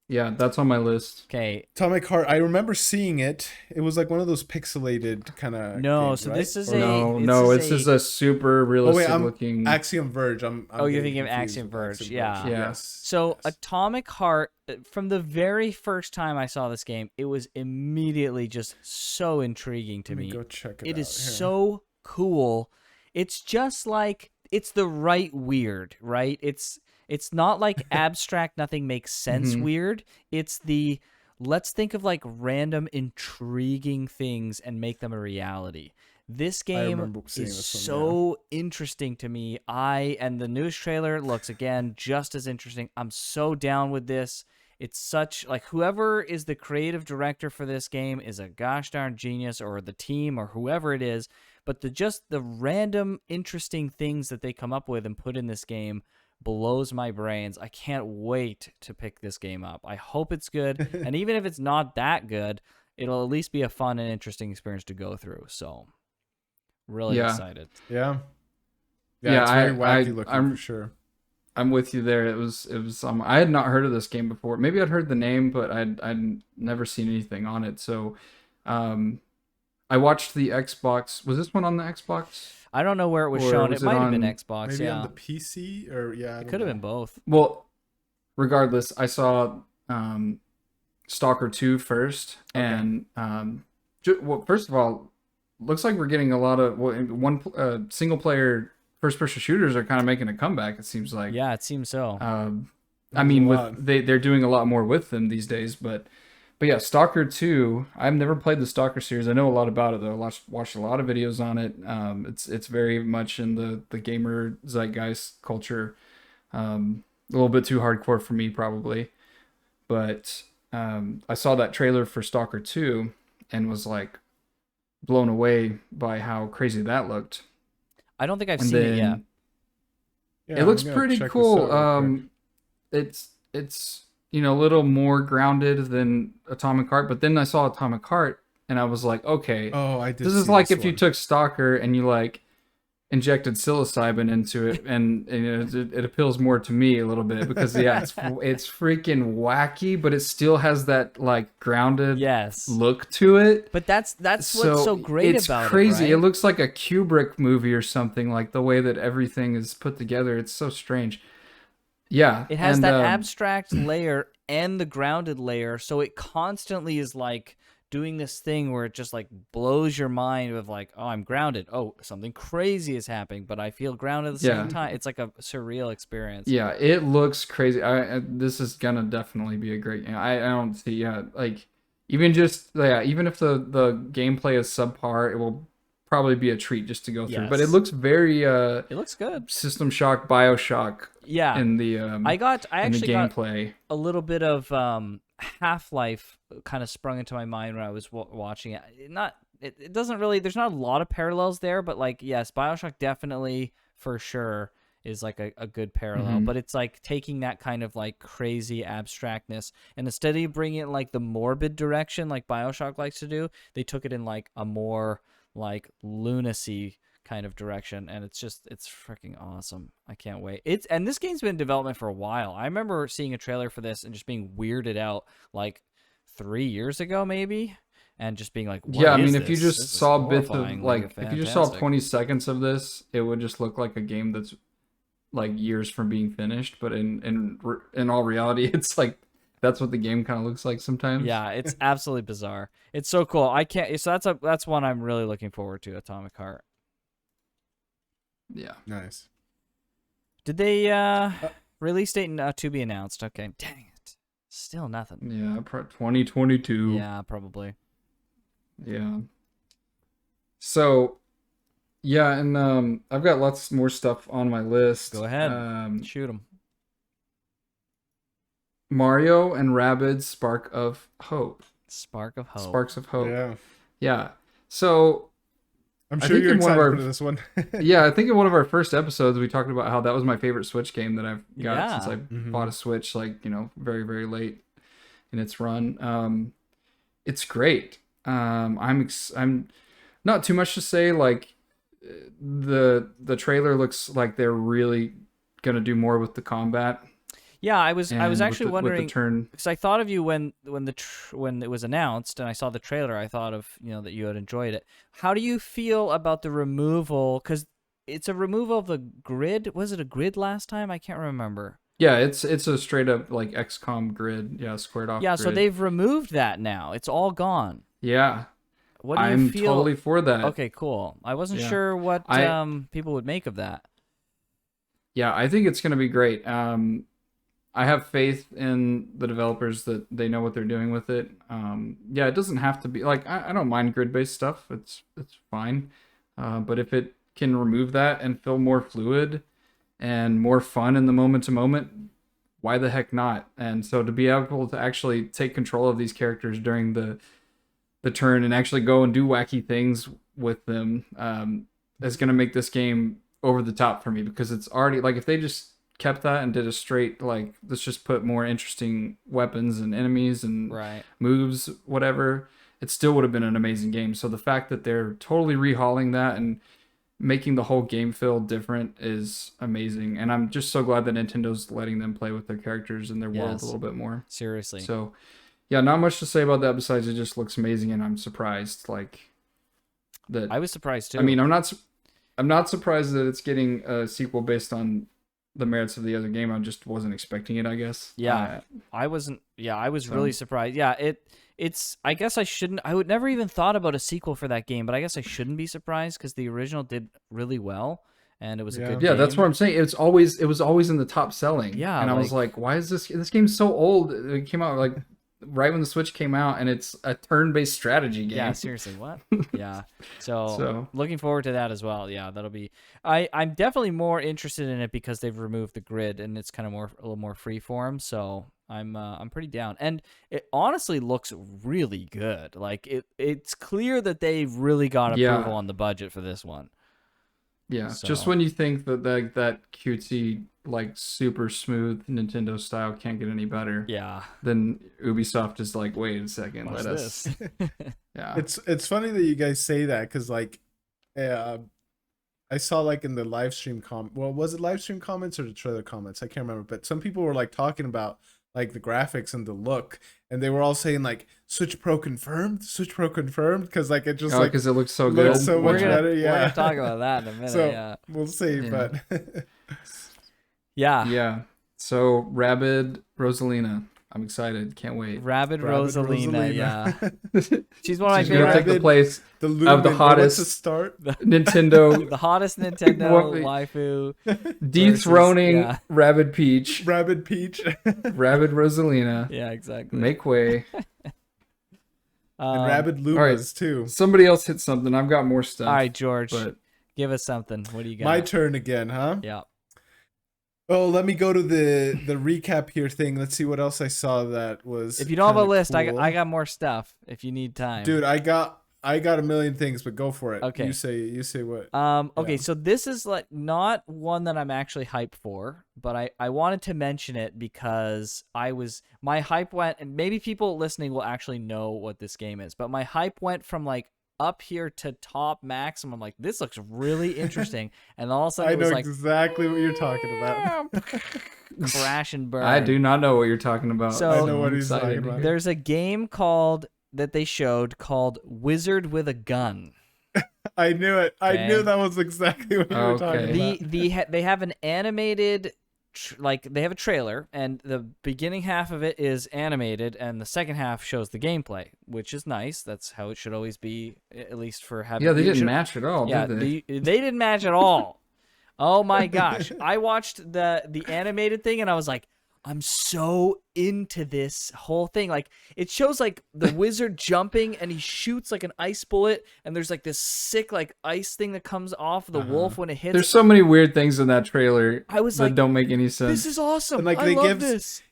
Yeah, that's on my list. Okay. Atomic Heart, I remember seeing it. It was like one of those pixelated kind of No, games, so right? this is Or- No, it's just a super realistic I'm looking. Axiom Verge. I'm Oh, you're getting thinking of confused Axiom with Verge, yeah. Yeah. Yes. So yes. Atomic Heart, from the very first time I saw this game, it was immediately just so intriguing to Let me me. go check it It out is here. so cool. It's just like it's the right weird, right? It's not like abstract, nothing makes sense weird. It's the let's think of like random intriguing things and make them a reality. This game remember seeing is this one, so interesting to me. And the news trailer looks again just as interesting. I'm so down with this. It's such like whoever is the creative director for this game is a gosh darn genius, or the team or whoever it is. But the random interesting things that they come up with and put in this game blows my brains. I can't wait to pick this game up. I hope it's good, and even if it's not that good, it'll at least be a fun and interesting experience to go through. So, really Yeah. excited. Yeah. Yeah, it's very I- wacky looking I'm- for sure. I'm with you there. It was I had not heard of this game before. Maybe I'd heard the name, but I'd never seen anything on it. So, I watched the Xbox. Was this one on the Xbox? I don't know where it was Or shown. was It it might have been on- Xbox. Maybe Yeah, on the PC or it could have been both. Well, regardless, I saw Stalker 2 first, and well, first of all, looks like we're getting a lot of single player first person shooters are kind of making a comeback. It seems like. Yeah, it seems so. I mean, a lot. they're doing a lot more with them these days, but yeah, Stalker 2. I've never played the Stalker series. I know a lot about it though. I watched a lot of videos on it. It's very much in the gamer zeitgeist culture. A little bit too hardcore for me probably, but I saw that trailer for Stalker 2 and was like blown away by how crazy that looked. I don't think I've And seen it yet. Yeah, it looks I'm gonna pretty check this cool. out real quick. It's a little more grounded than Atomic Heart, but then I saw Atomic Heart and I was like, okay, Oh, I did. this is see like this if you one. took Stalker and you like injected psilocybin into it, and it appeals more to me a little bit because it's freaking wacky, but it still has that like grounded Yes, look to it. but that's what's so great it's about crazy. it. It Right? looks like a Kubrick movie or something, like the way that everything is put together. It's so strange. Yeah, It has and, that abstract layer and the grounded layer, so it constantly is like doing this thing where it just like blows your mind with like, oh, I'm grounded. Oh, something crazy is happening, but I feel grounded at the Yeah. same time. It's like a surreal experience. Yeah, it looks crazy. This is gonna definitely be a great game. I don't see, yeah, like even just, yeah, even if the gameplay is subpar, it will probably be a treat just to go through. But it Yes. looks very It looks good. System Shock, BioShock Yeah. in the I in the actually got gameplay. a little bit of Half-Life kind of sprung into my mind when I was watching it. It doesn't really. There's not a lot of parallels there, but like yes, BioShock definitely for sure is like a good parallel. Mhm. But it's like taking that kind of like crazy abstractness and instead of bringing it in, like the morbid direction like BioShock likes to do, they took it in like a more like lunacy kind of direction, and it's freaking awesome. I can't wait. And this game's been in development for a while. I remember seeing a trailer for this and just being weirded out like 3 years ago maybe, and just being like, Yeah, I what is mean, if you this? just This is saw bits of horrifying, like, if you just saw fantastic. 20 seconds of this, it would just look like a game that's like years from being finished. But in all reality, it's like that's what the game kind of looks like sometimes. Yeah, it's absolutely bizarre. It's so cool. I can't. So that's one I'm really looking forward to. Atomic Heart. Yeah. Nice. Did they release date to be announced? Okay, dang it, still nothing. Yeah, 2022. Yeah, probably. Yeah. So, yeah, and I've got lots more stuff on my list. Go ahead. Shoot them. Mario and Rabbids Spark of Hope. Spark of Hope. Sparks of Hope. Yeah. Yeah. So, I'm I sure think you're in one of excited our- for this one. yeah, I think in one of our first episodes we talked about how that was my favorite Switch game that I've got Yeah. since I Mhm. bought a Switch, like, very, very late in its run. It's great. I'm not too much to say. Like, the trailer looks like they're really gonna do more with the combat. Yeah, I was and actually with wondering the turn. because I thought of you when when it was announced and I saw the trailer. I thought of that you had enjoyed it. How do you feel about the removal? Because it's a removal of the grid. Was it a grid last time? I can't remember. Yeah, it's a straight up like XCOM grid. Yeah, squared off. Yeah, so grid. they've removed that now. It's all gone. Yeah, What do you I'm feel? totally for that. Okay, cool. I wasn't Yeah. sure what I- people would make of that. Yeah, I think it's gonna be great. I have faith in the developers that they know what they're doing with it. Yeah, it doesn't have to be like I don't mind grid-based stuff. It's fine. But if it can remove that and feel more fluid and more fun in the moment to moment, why the heck not? And so to be able to actually take control of these characters during the turn and actually go and do wacky things with them is going to make this game over the top for me, because it's already like if they just kept that and did a straight like let's just put more interesting weapons and enemies and Right. moves, whatever, it still would have been an amazing game. So the fact that they're totally rehauling that and making the whole game feel different is amazing. And I'm just so glad that Nintendo's letting them play with their characters and their world Yes. a little bit more. Seriously. So yeah, not much to say about that besides it just looks amazing, and I'm surprised like that. I was surprised too. I mean, I'm not surprised that it's getting a sequel based on the merits of the other game. I just wasn't expecting it, I guess. Yeah. I wasn't. Yeah, I was So- really surprised. Yeah, it's. I guess I shouldn't. I would never even thought about a sequel for that game, but I guess I shouldn't be surprised because the original did really well, and it was a Yeah. good. Yeah, that's game. what I'm saying. it was always in the top selling. Yeah, and I was like, why is this game's so old? It came out like right when the Switch came out, and it's a turn-based strategy game. Yeah, seriously, what? Yeah. So, So- looking forward to that as well. Yeah, that'll be. I'm definitely more interested in it because they've removed the grid and it's kind of a little more freeform. So I'm pretty down, and it honestly looks really good. Like it's clear that they've really got Yeah. approval on the budget for this one. Yeah, So- just when you think that that cutesy, like super smooth Nintendo style can't get any better, Yeah. then Ubisoft is like, wait a second, What's let us. this? Yeah, It's funny that you guys say that because like, I saw like in the live stream was it live stream comments or the trailer comments? I can't remember, but some people were like talking about like the graphics and the look, and they were all saying like Switch Pro confirmed, because like it just like because it looks so looks good. so we're much gonna, better. We're Yeah, gonna talk about that in a minute. So Yeah. we'll see, Yeah. but Yeah. Yeah. So Rabid Rosalina. I'm excited. Can't wait. Rabid Rabid Rosalina, yeah. She's one of my She's gonna take favorite. the place The of Lumen, the what's hottest the start? Nintendo The hottest Nintendo What- waifu. dethroning yeah. Rabid Peach, Rabid Peach. Rabid Rosalina. Yeah, exactly. Make way. And Rabid all right. Lumas too. Somebody else hit something. I've got more stuff. All right, George, But give us something. What do you got? My turn again, huh? Yeah. Oh, let me go to the recap here thing. Let's see what else I saw that was. If you don't have a kinda list, cool. I got more stuff. If you need time, Dude, I got a million things, but go for it. Okay. You say what? Okay, Yeah. so this is like not one that I'm actually hyped for, but I wanted to mention it because my hype went, and maybe people listening will actually know what this game is, but my hype went from like up here to top maximum. I'm like, this looks really interesting, and all of a sudden I it was know like exactly what you're talking about. crash and burn. I do not know what you're talking about. So- I know what I'm he's excited talking to about. hear. There's a game that they showed called Wizard with a Gun. I knew it. I Okay. knew that was exactly what you were talking Okay. about. They have an animated they have a trailer, and the beginning half of it is animated and the second half shows the gameplay, which is nice. That's how it should always be, at least for having Yeah, they you didn't should- match at all, yeah, did they? they didn't match at all. Oh my gosh. I watched the animated thing and I was like, I'm so into this whole thing. Like, it shows like the wizard jumping and he shoots like an ice bullet, and there's like this sick like ice thing that comes off the wolf when it hits. There's so many weird things in that trailer I was that like, don't make any sense. this is awesome. And, like, I they love give- this.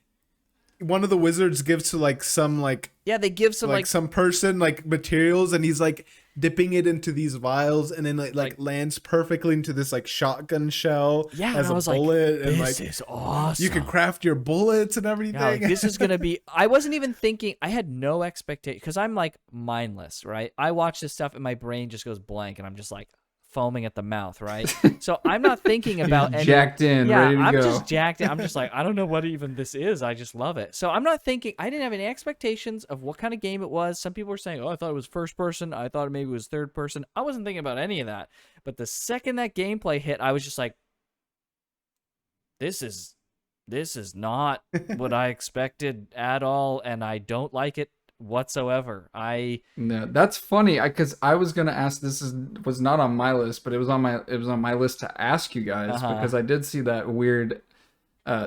One of the wizards gives to like some Yeah, they give some like some person like materials, and he's like dipping it into these vials, and then like lands perfectly into this like shotgun shell yeah, as and I a was bullet, like, and this like is awesome. you can craft your bullets and everything. Yeah, like, this is gonna be. I wasn't even thinking. I had no expectation because I'm like mindless, right? I watch this stuff and my brain just goes blank, and I'm just like foaming at the mouth, right? So I'm not thinking about any. Jacked in, Yeah, ready to I'm go. just jacked in. I'm just like, I don't know what even this is. I just love it. So I'm not thinking. I didn't have any expectations of what kind of game it was. Some people were saying, "Oh, I thought it was first person. I thought maybe it was third person." I wasn't thinking about any of that. But the second that gameplay hit, I was just like, this is not what I expected at all, and I don't like it whatsoever. No, that's funny because I was gonna ask. Was not on my list, but it was on my list to ask you guys Uh-huh. because I did see that weird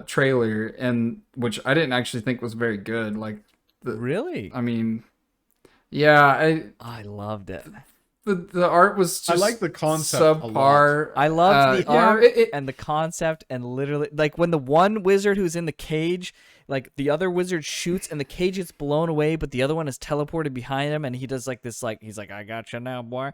trailer, and which I didn't actually think was very good. Like, Really, I mean, yeah, I loved it. the art was just I like the concept a lot. subpar. I loved the yeah, art it- and the concept, and literally, like when the one wizard who's in the cage, like the other wizard shoots and the cage gets blown away, but the other one is teleported behind him, and he does like this, like he's like, "I got you now, boy,"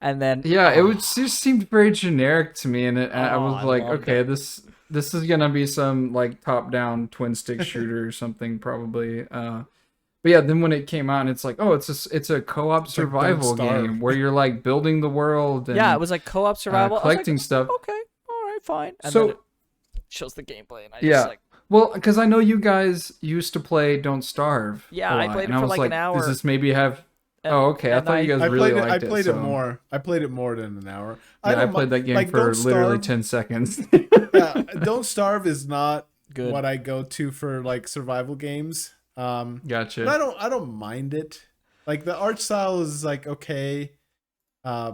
and then Yeah, it just seemed very generic to me, and I Oh, was I like, loved okay, it. this is gonna be some like top-down twin stick shooter or something probably. But yeah, then when it came out, and it's like, oh, it's a co-op like Don't survival Starve. game where you're like building the world and yeah, it was like co-op survival. I was like, collecting stuff. okay, all right, fine. And So- then it shows the gameplay, and I Yeah. just like, Well, because I know you guys used to play Don't Starve. Yeah, a I lot, played it and I for was like an hour. Does this maybe have? And- Oh, okay. I and thought you guys I really played it. I liked played it. it so- more. I played it more than an hour. Yeah, I don't played mi- that game like, for Don't literally Starve- 10 seconds. Yeah, Don't Starve is not Good. what I go to for like survival games. Gotcha. But I don't mind it. Like the art style is like okay. I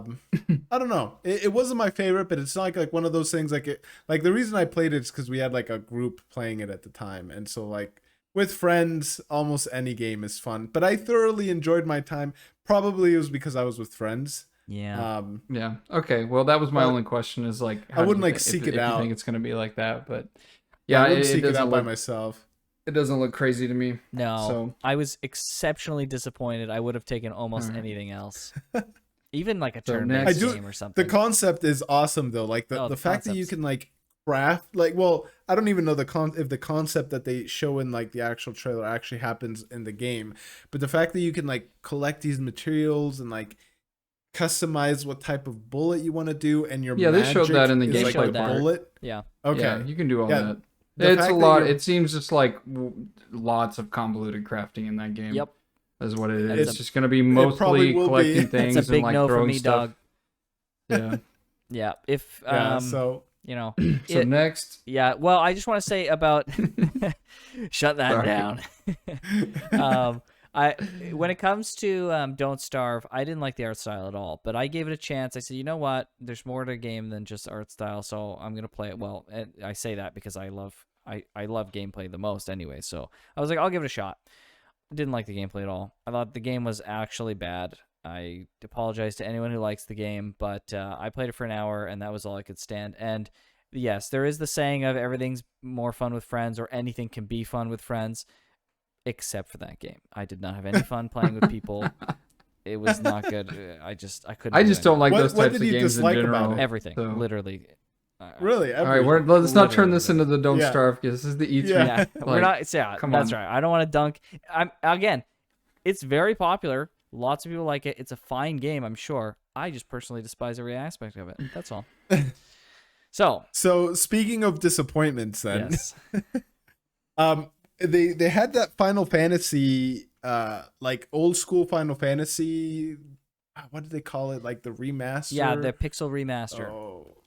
don't know. It wasn't my favorite, but it's not like one of those things like the reason I played it is because we had like a group playing it at the time, and so like with friends, almost any game is fun. But I thoroughly enjoyed my time. Probably it was because I was with friends. yeah. Yeah. Okay. Well, that was my But only question. Is like, I wouldn't, do you like, think- seek it if out. you think it's gonna be like that, but I yeah, wouldn't it seek it doesn't out by look. myself. It doesn't look crazy to me. No, So- I was exceptionally disappointed. I would have taken almost Alright. anything else, even like a So turn-based next- I do- game or something. The concept is awesome though. Like Oh, the the fact that you concept's- can like craft like well, I don't even know if the concept that they show in like the actual trailer actually happens in the game. But the fact that you can like collect these materials and like customize what type of bullet you want to do and your Yeah, they showed magic that in the is, They like, showed the that. bullet. yeah, Okay. Yeah, you can do all Yeah, that. the It's fact a that lot. you're- It seems just like lots of convoluted crafting in that game. yep. Is what it is. It's It's a- just gonna be probably mostly will be. collecting It's things It's a big and like no for throwing me, stuff. dog. Yeah. Yeah, if Yeah, so you know, So it- next, yeah. Well, I just want to say about shut that Sorry. down. I when it comes to Don't Starve, I didn't like the art style at all, but I gave it a chance. I said, you know what? There's more to a game than just art style, so I'm gonna play it. Well, and I say that because I love gameplay the most anyway. So I was like, I'll give it a shot. Didn't like the gameplay at all. I thought the game was actually bad. I apologize to anyone who likes the game, but I played it for an hour and that was all I could stand. And yes, there is the saying of everything's more fun with friends, or anything can be fun with friends, except for that game. I did not have any fun playing with people. It was not good. I couldn't. I do just don't like What- those what types did of you games in dislike about general. it? everything. So- Literally. Really? All right, let's not turn this Literally. into the Don't Yeah. Starve because this is the E3. Yeah. Yeah, we're Like, not. Yeah, come that's on. right. I don't want to dunk. Again, it's very popular. Lots of people like it. It's a fine game, I'm sure. I just personally despise every aspect of it. That's all. So, So speaking of disappointments, then yes. they had that Final Fantasy, like old school Final Fantasy. What did they call it? Like the remaster. Yeah, the Pixel remaster. Oh.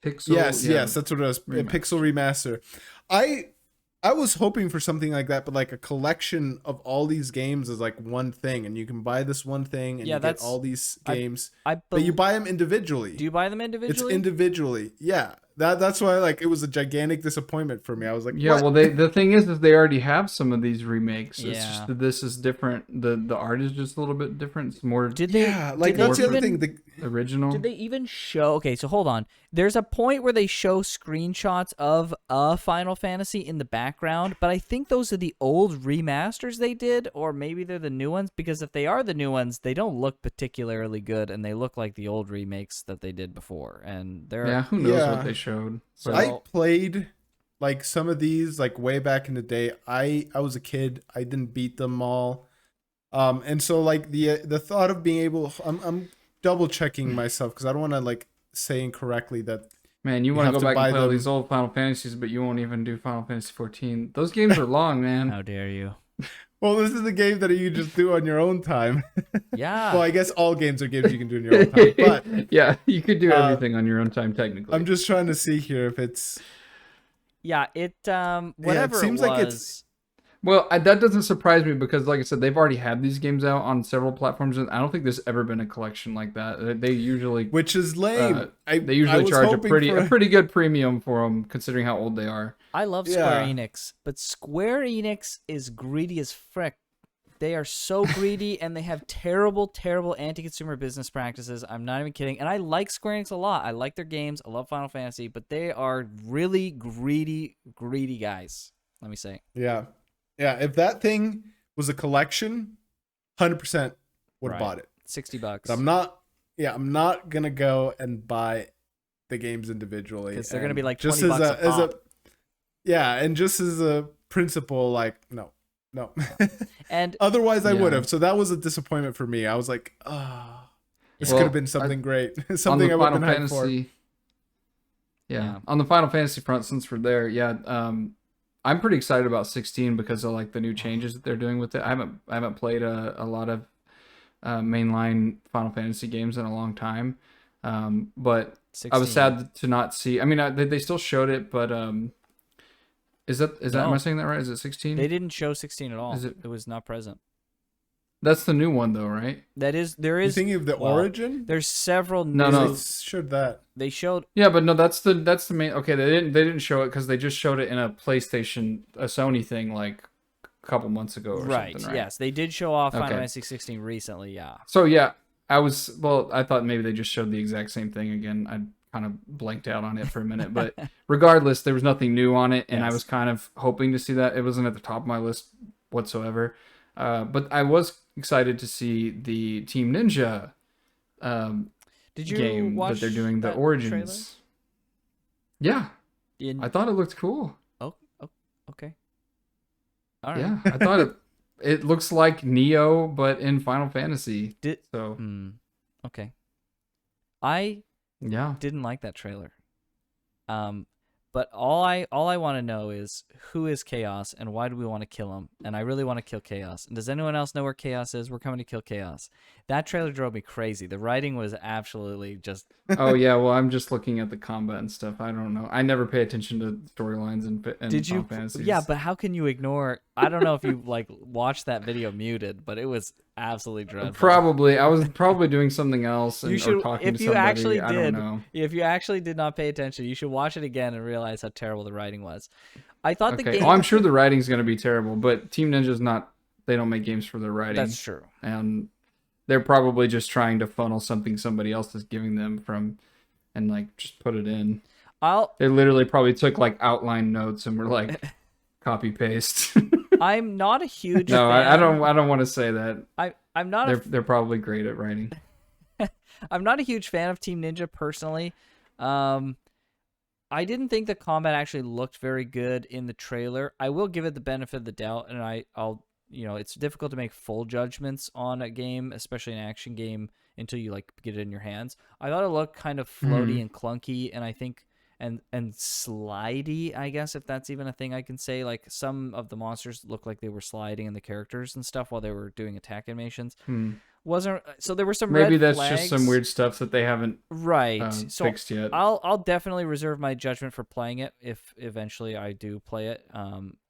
Pixel. Yes, yeah. yes, that's what it was. A Remaster. Pixel remaster. I was hoping for something like that, but like a collection of all these games is like one thing, and you can buy this one thing, and Yeah, you get that's- all these I- games, I but you bel- buy them individually. Do you buy them It's individually? individually. Yeah, that's why like it was a gigantic disappointment for me. I was like, Yeah, what? well, the thing is they already have some of these remakes. It's Yeah. just that this is different. The art is just a little bit different. It's more Did they? Yeah, like did they that's the other even- thing. original. Did they even show? Okay, so hold on. There's a point where they show screenshots of a Final Fantasy in the background, but I think those are the old remasters they did, or maybe they're the new ones. Because if they are the new ones, they don't look particularly good, and they look like the old remakes that they did before. And they're Yeah, who knows Yeah. what they showed. So- But- I played like some of these like way back in the day. I was a kid. I didn't beat them all. And so like the thought of being able, I'm double checking myself because I don't want to like say incorrectly that. man, you you want have to to go back buy and play all them. these old Final Fantasies, but you won't even do Final Fantasy 14. Those games are long, man. how dare you? Well, this is a game that you just do on your own time. Yeah. Well, I guess all games are games you can do in your own time. But yeah, you could do Uh, everything on your own time technically. I'm just trying to see here if it's. Yeah, whatever seems it like it's- was. Well, that doesn't surprise me because, like I said, they've already had these games out on several platforms, and I don't think there's ever been a collection like that. They usually Which is lame. they usually was charge a hoping pretty good premium for them, considering how old they are. I love Square Yeah. Enix, but Square Enix is greedy as frick. They are so greedy, and they have terrible, terrible anti-consumer business practices. I'm not even kidding. And I like Square Enix a lot. I like their games. I love Final Fantasy, but they are really greedy, greedy guys. Let me say. Yeah. Yeah. If that thing was a collection, 100% would have Right. bought it. $60. But I'm not going to go and buy the games individually. 'Cause they're gonna And be like just 20 bucks a as pop. yeah. And just as a principle, like, no. And Otherwise, I Yeah. would have. So that was a disappointment for me. I was like, oh, this Well, could have been something great. On Something the I would have Final been hyped for. Fantasy, yeah, Yeah. on the Final Fantasy front, since we're there, I'm pretty excited about 16 because of like the new changes that they're doing with it. I haven't played a lot of mainline Final Fantasy games in a long time, but 16. I was sad to not see. I mean, they still showed it, but is that am No. I saying that right? Is it 16? They didn't show 16 at all. Is It it- was not present. That's the new one though, right? There You is thinking of the well, origin? there's several No, new, no. They showed that. they showed Yeah, but no, that's the main. Okay, they didn't show it because they just showed it in a PlayStation, a Sony thing like a couple months ago or right, something, right? yes, they did show off Final Okay. Fantasy 16 recently, yeah. So yeah, I thought maybe they just showed the exact same thing again. I kind of blanked out on it for a minute, but regardless, there was nothing new on it, and I Yes. was kind of hoping to see that. It wasn't at the top of my list whatsoever, but I was excited to see the Team Ninja Did you game watch that they're doing, the that Origins. Yeah, trailer? I thought it looked cool. Oh, okay. All right. Yeah, I thought it looks like Neo, but in Final Fantasy. Did So okay. I yeah, didn't like that trailer. But all I want to know is who is Chaos and why do we want to kill him? And I really want to kill Chaos. And does anyone else know where Chaos is? We're coming to kill Chaos. That trailer drove me crazy. The writing was absolutely just. Oh yeah, well I'm just looking at the combat and stuff. I don't know. I never pay attention to storylines and Did you? Final Fantasies. Yeah, but how can you ignore? I don't know if you like watched that video muted, but it was absolutely dreadful. Probably. I was probably doing something else You or should, talking if to you somebody. actually I did, don't know. if you actually did not pay attention, you should watch it again and realize how terrible the writing was. I thought the Okay. game. Oh, I'm sure the writing's going to be terrible, but Team Ninja's not. They don't make games for their writing. That's true. And they're probably just trying to funnel something somebody else is giving them from, and like just put it in. They literally probably took like outline notes and were like, copy paste. I'm not a huge. No, fan. I don't want to say that. I'm not. They're probably great at writing. I'm not a huge fan of Team Ninja personally. I didn't think the combat actually looked very good in the trailer. I will give it the benefit of the doubt, and I'll it's difficult to make full judgments on a game, especially an action game, until you like get it in your hands. I thought it looked kind of floaty and clunky, and I think and slidey, I guess, if that's even a thing I can say. Like some of the monsters looked like they were sliding in the characters and stuff while they were doing attack animations. Wasn't so there were some maybe red that's flags. just some weird stuff that they haven't so fixed yet. I'll definitely reserve my judgment for playing it if eventually I do play it.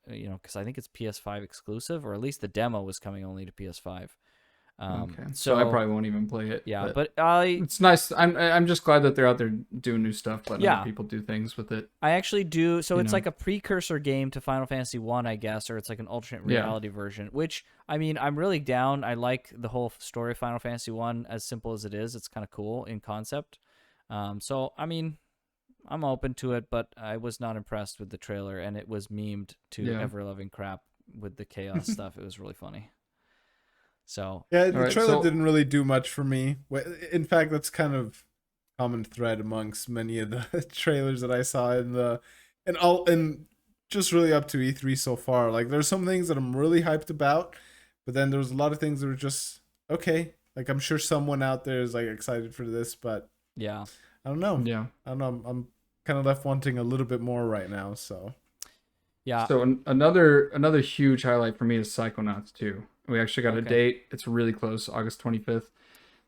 Because I think it's PS5 exclusive, or at least the demo was coming only to PS5. Okay, so I probably won't even play it. Yeah, but it's nice. I'm just glad that they're out there doing new stuff, letting other people do things with it. I actually do. So it's like a precursor game to Final Fantasy 1, I guess, or it's like an alternate reality version. Which I mean, I'm really down. I like the whole story of Final Fantasy 1, as simple as it is. It's kind of cool in concept. So I mean, I'm open to it, but I was not impressed with the trailer, and it was memed to ever-loving crap with the chaos stuff. It was really funny. So yeah, the trailer didn't really do much for me. In fact, that's kind of common thread amongst many of the trailers that I saw and just really up to E3 so far. Like there's some things that I'm really hyped about, but then there's a lot of things that are just okay. Like I'm sure someone out there is like excited for this, but yeah, I don't know. Yeah, I don't know. I'm kind of left wanting a little bit more right now. So yeah. So another huge highlight for me is Psychonauts 2. We actually got a date. It's really close, August 25th.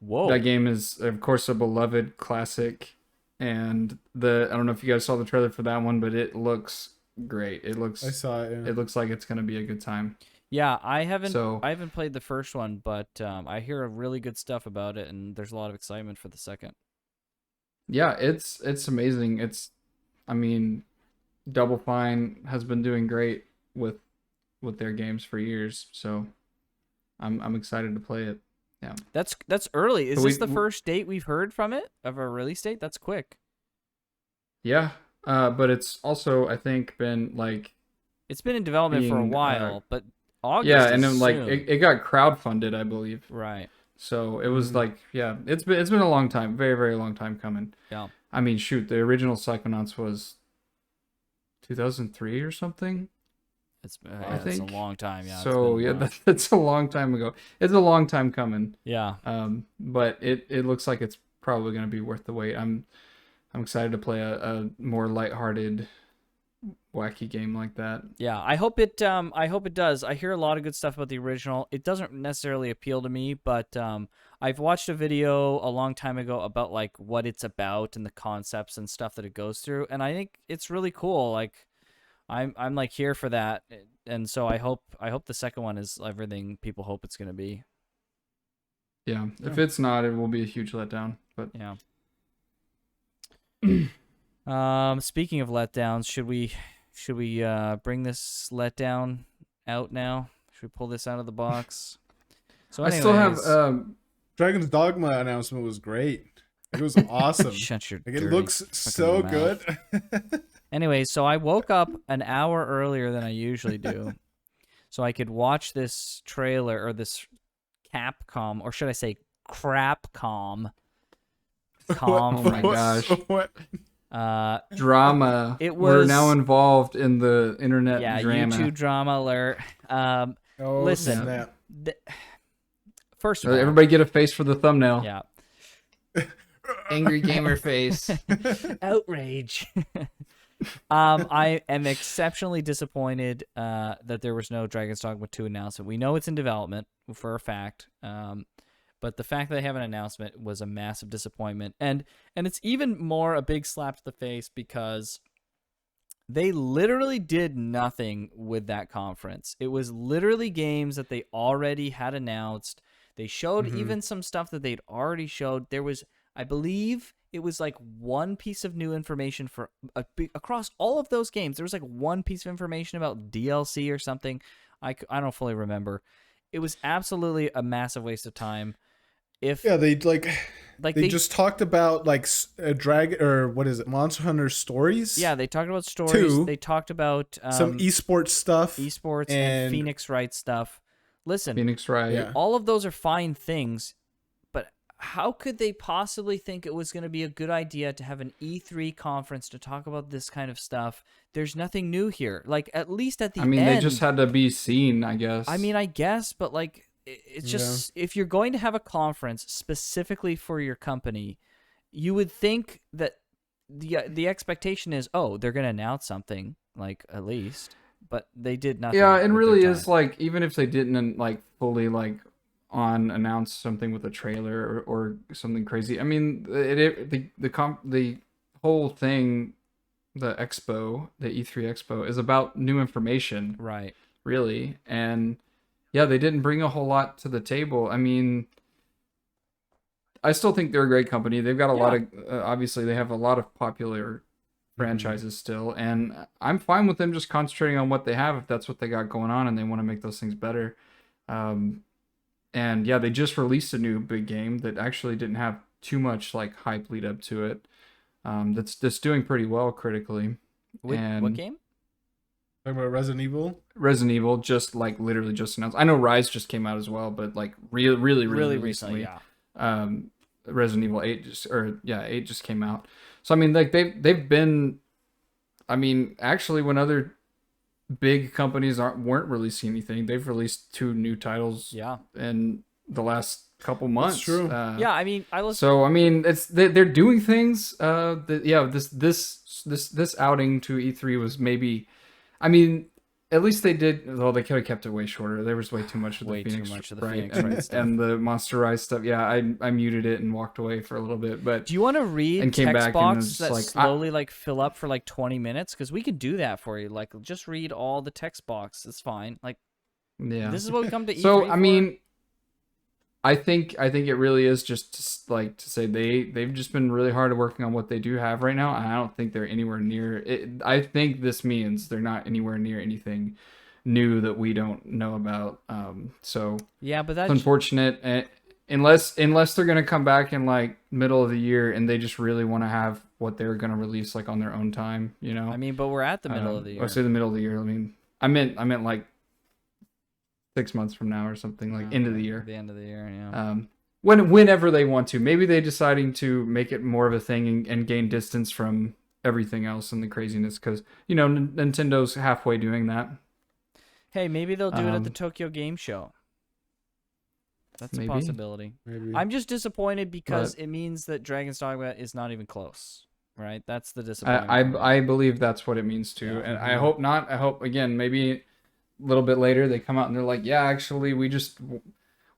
Whoa. That game is, of course, a beloved classic. And I don't know if you guys saw the trailer for that one, but it looks great. I saw it. Yeah. It looks like it's going to be a good time. Yeah, I haven't played the first one, but I hear really good stuff about it, and there's a lot of excitement for the second. Yeah, it's amazing. I mean, Double Fine has been doing great with their games for years, so I'm excited to play it. Yeah. That's early. Is this the first date we've heard from it of a release date? That's quick. Yeah. But it's also, I think, been like it's been in development for a while, but August. Yeah, and then like it got crowdfunded, I believe. Right. So it was like, yeah, it's been a long time, very, very long time coming. Yeah. I mean, shoot, the original Psychonauts was 2003 or something. I think it's a long time. Yeah. So yeah, that's a long time ago. It's a long time coming. Yeah. But it looks like it's probably going to be worth the wait. I'm excited to play a more lighthearted, wacky game like that. Yeah, I hope it does. I hear a lot of good stuff about the original. It doesn't necessarily appeal to me, but I've watched a video a long time ago about like what it's about and the concepts and stuff that it goes through, and I think it's really cool. Like I'm like here for that, and so I hope the second one is everything people hope it's going to be. Yeah, if it's not, it will be a huge letdown. But yeah. Speaking of letdowns, should we bring this letdown out now? Should we pull this out of the box? So anyways, I still have Dragon's Dogma announcement was great. It was awesome. Shut your like, it looks so good. Anyways, so I woke up an hour earlier than I usually do, so I could watch this trailer, or this Capcom, or should I say Crapcom? Oh my gosh! What? Drama. We're now involved in the internet drama. YouTube drama alert. Listen. First of all, everybody get a face for the thumbnail. Yeah. Angry gamer face. Outrage. I am exceptionally disappointed that there was no Dragon's Dogma 2 announcement. We know it's in development for a fact, but the fact that they have an announcement was a massive disappointment, and it's even more a big slap to the face because they literally did nothing with that conference. It was literally games that they already had announced. They showed even some stuff that they'd already showed. There was, I believe, it was like one piece of new information for across all of those games. There was like one piece of information about DLC or something. I don't fully remember. It was absolutely a massive waste of time. Yeah, they they just talked about like a drag or what is it, Monster Hunter Stories. Yeah, they talked about stories. Two, They talked about some esports stuff, and Phoenix Wright stuff. Listen, Phoenix Wright. Yeah. all of those are fine things, but how could they possibly think it was going to be a good idea to have an E3 conference to talk about this kind of stuff? There's nothing new here. Like, at least at the end. They just had to be seen, I guess. I guess, but like, it's just, if you're going to have a conference specifically for your company, you would think that the expectation is, oh, they're going to announce something, like, at least. But they did nothing. Yeah, it with really their is time. like, even if they didn't like fully like announce something with a trailer or something crazy. I mean, the whole thing, the expo, the E3 expo, is about new information, Right. really. And yeah, they didn't bring a whole lot to the table. I mean, I still think they're a great company. They've got a lot of obviously they have a lot of popular franchises still, and I'm fine with them just concentrating on what they have if that's what they got going on and they want to make those things better. And yeah, they just released a new big game that actually didn't have too much like hype lead up to it. That's doing pretty well critically. What game? Talking about Resident Evil. Resident Evil just like literally just announced. I know Rise just came out as well, but like really recently. Yeah. Resident Evil 8 8 just came out. So I mean, like they've been, I mean, actually when other big companies weren't releasing anything, they've released 2 new titles in the last couple months. That's true. Yeah, I mean, So I mean, they're doing things. This outing to E3 was maybe, I mean, at least they did. Well, they could have kept it way shorter. There was way too much of the Phoenix Wright stuff and the Monster Rise stuff. Yeah, I muted it and walked away for a little bit. But do you want to read and came text back box and that like, slowly like fill up for like 20 minutes? Because we could do that for you. Like, just read all the text box. It's fine. Like, yeah, this is what we come to E3 So I for. mean, I think it really is just like to say they've just been really hard at working on what they do have right now, and I don't think they're anywhere near it. I think this means they're not anywhere near anything new that we don't know about. So yeah, but it's that's unfortunate. Unless they're gonna come back in like middle of the year and they just really want to have what they're gonna release like on their own time, you know. I mean, but we're at the middle of the year. I say the middle of the year. I mean, I meant like 6 months from now or something, like end of the year. The end of the year, yeah. Whenever they want to. Maybe they deciding to make it more of a thing and gain distance from everything else and the craziness, because you know Nintendo's halfway doing that. Hey, maybe they'll do it at the Tokyo Game Show. That's maybe. a possibility. Maybe. I'm just disappointed because it means that Dragon's Dogma is not even close. Right? That's the disappointment. I believe that's what it means too, and I hope not. I hope again maybe a little bit later they come out and they're like, yeah, actually we just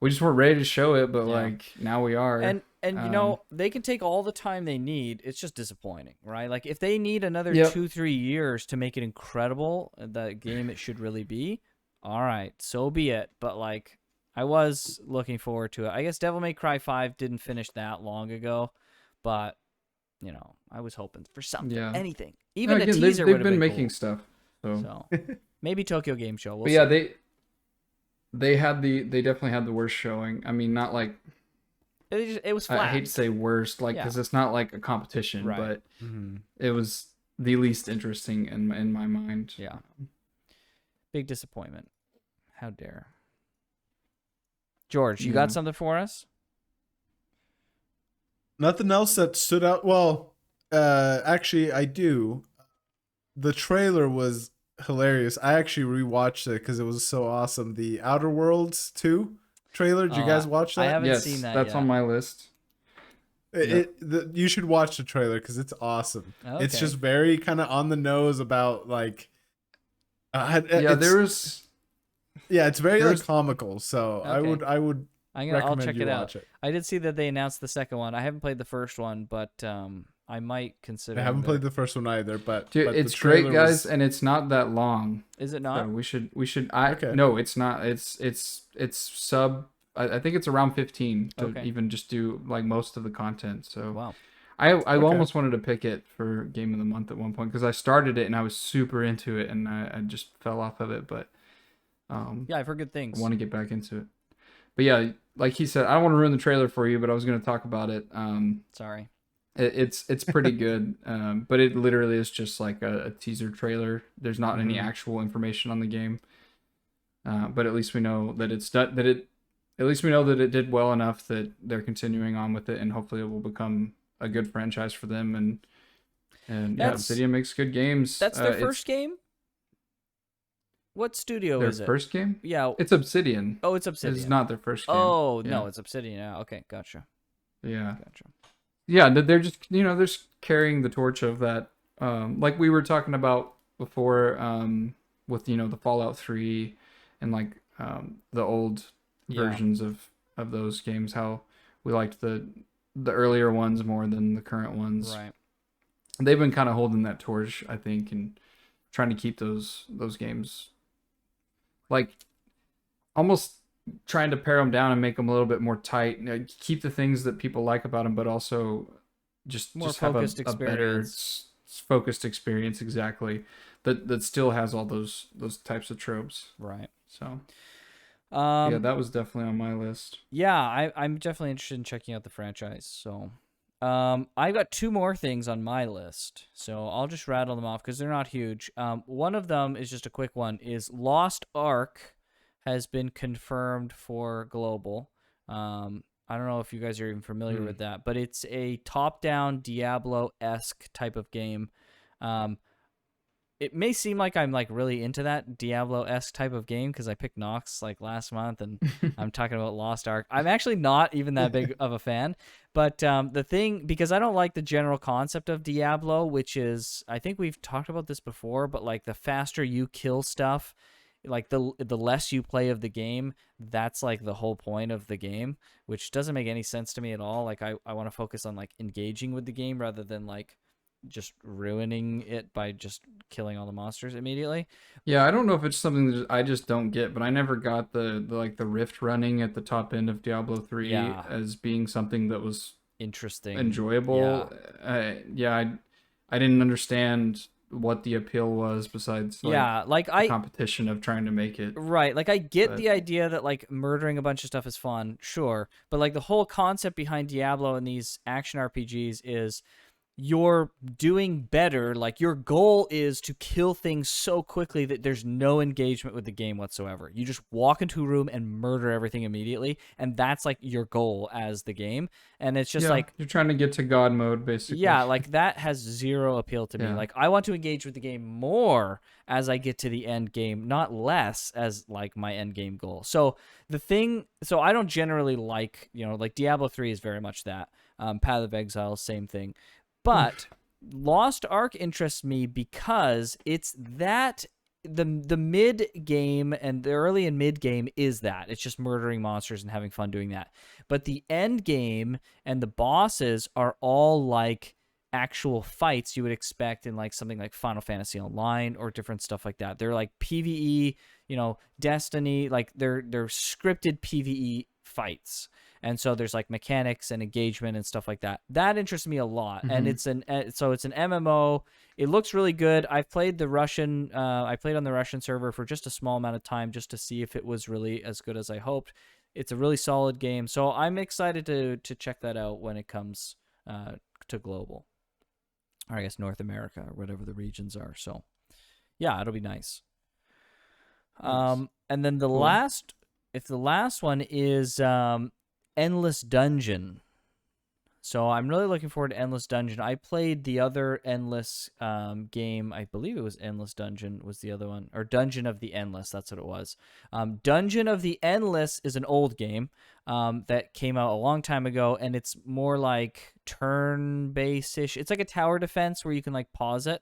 weren't ready to show it, but like now we are. And you know, they can take all the time they need. It's just disappointing, right? Like if they need another 2-3 years to make it incredible, the game it should really be, all right, so be it. But like I was looking forward to it. I guess Devil May Cry 5 didn't finish that long ago, but you know, I was hoping for something, anything. Even again, a teaser they've would have been been making cool. stuff. So maybe Tokyo Game Show. But yeah, they definitely had the worst showing. I mean, not like it was flat. I hate to say worst, like because it's not like a competition, but it was the least interesting in my mind. Yeah, big disappointment. How dare, George? You got something for us? Nothing else that stood out. Well, actually, I do. The trailer was hilarious. I actually rewatched it because it was so awesome. The Outer Worlds 2 trailer. Did you guys watch that? I haven't seen that that's yet. on my list. You should watch the trailer because it's awesome. It's Okay. just very kind of on the nose about like Yeah, it's, it's very like there's comical. So Okay. I would I'll recommend check you it out. watch it. I did see that they announced the second one. I haven't played the first one, but I might consider. I haven't played the first one either, dude, but it's the great, trailer guys, was and it's not that long. Is it So not? we should. Okay. No, it's not. It's sub. I think it's around 15 to Okay. even just do like most of the content. So Wow. I Okay. almost wanted to pick it for game of the month at one point because I started it and I was super into it and I just fell off of it. But Yeah, I've heard good I things. want to get back into it. But yeah, like he said, I don't want to ruin the trailer for you, but I was going to talk about it. Sorry. It's pretty good, but it literally is just like a teaser trailer. There's not any Mhm. actual information on the game, but at least we know that it's done. At least we know that it did well enough that they're continuing on with it, and hopefully it will become a good franchise for them. And yeah, That's- Obsidian makes good games. That's their It's first game? What studio their is it? first game. Yeah. It's Obsidian. Oh, it's Obsidian. It's not their first game. Oh, Yeah. no, it's Obsidian. Yeah, okay, gotcha. Yeah. Gotcha. Yeah, they're just they're just carrying the torch of that, like we were talking about before, with the Fallout 3 and like the old Yeah. versions of those games, how we liked the earlier ones more than the current ones. Right. They've been kind of holding that torch, I think, and trying to keep those games like almost trying to pare them down and make them a little bit more tight. Keep the things that people like about them, but also just More have focused a better experience. focused experience, exactly. That still has all those types of tropes. Right. So Um, yeah, that was definitely on my list. Yeah, I'm definitely interested in checking out the franchise. So, I've got two more things on my list. So I'll just rattle them off because they're not huge. One of them is just a quick one. Is Lost Ark has been confirmed for global. I don't know if you guys are even familiar with that, but it's a top-down Diablo-esque type of game. It may seem like I'm like really into that Diablo-esque type of game because I picked Nox like last month and I'm talking about Lost Ark. I'm actually not even that big of a fan, but the thing, because I don't like the general concept of Diablo, which is, I think we've talked about this before, but like the faster you kill stuff, like the less you play of the game, that's like the whole point of the game, which doesn't make any sense to me at all. Like I want to focus on like engaging with the game rather than like just ruining it by just killing all the monsters immediately. Yeah, I don't know if it's something that I just don't get, but I never got the like the rift running at the top end of Diablo 3 Yeah. as being something that was Interesting. enjoyable. Yeah, I didn't understand what the appeal was besides like like the competition of trying to make it. Right, like I get But- the idea that like murdering a bunch of stuff is fun, sure, but like the whole concept behind Diablo and these action RPGs is you're doing better. Like your goal is to kill things so quickly that there's no engagement with the game whatsoever. You just walk into a room and murder everything immediately, and that's like your goal as the game. And it's just Yeah, like, you're trying to get to God mode, basically. yeah, like that has zero appeal to me. Yeah. Like I want to engage with the game more as I get to the end game, not less as like my end game goal. So so I don't generally like, like Diablo 3 is very much that. Path of Exile, same thing. But Lost Ark interests me because it's that the mid game and the early and mid game is that. It's just murdering monsters and having fun doing that. But the end game and the bosses are all like actual fights you would expect in like something like Final Fantasy Online or different stuff like that. They're like PvE, Destiny, like they're scripted PvE fights. And so there's like mechanics and engagement and stuff like that. That interests me a lot. And it's an MMO. It looks really good. I played on the Russian server for just a small amount of time just to see if it was really as good as I hoped. It's a really solid game. So I'm excited to check that out when it comes to global. Or I guess North America or whatever the regions are. So yeah, it'll be nice. Nice. And then the Cool. last one is Endless Dungeon. So I'm really looking forward to Endless Dungeon. I played the other Endless game. I believe it was Endless Dungeon was the other one, or Dungeon of the Endless. That's what it was. Dungeon of the Endless is an old game that came out a long time ago, and it's more like turn-based ish. It's like a tower defense where you can like pause it.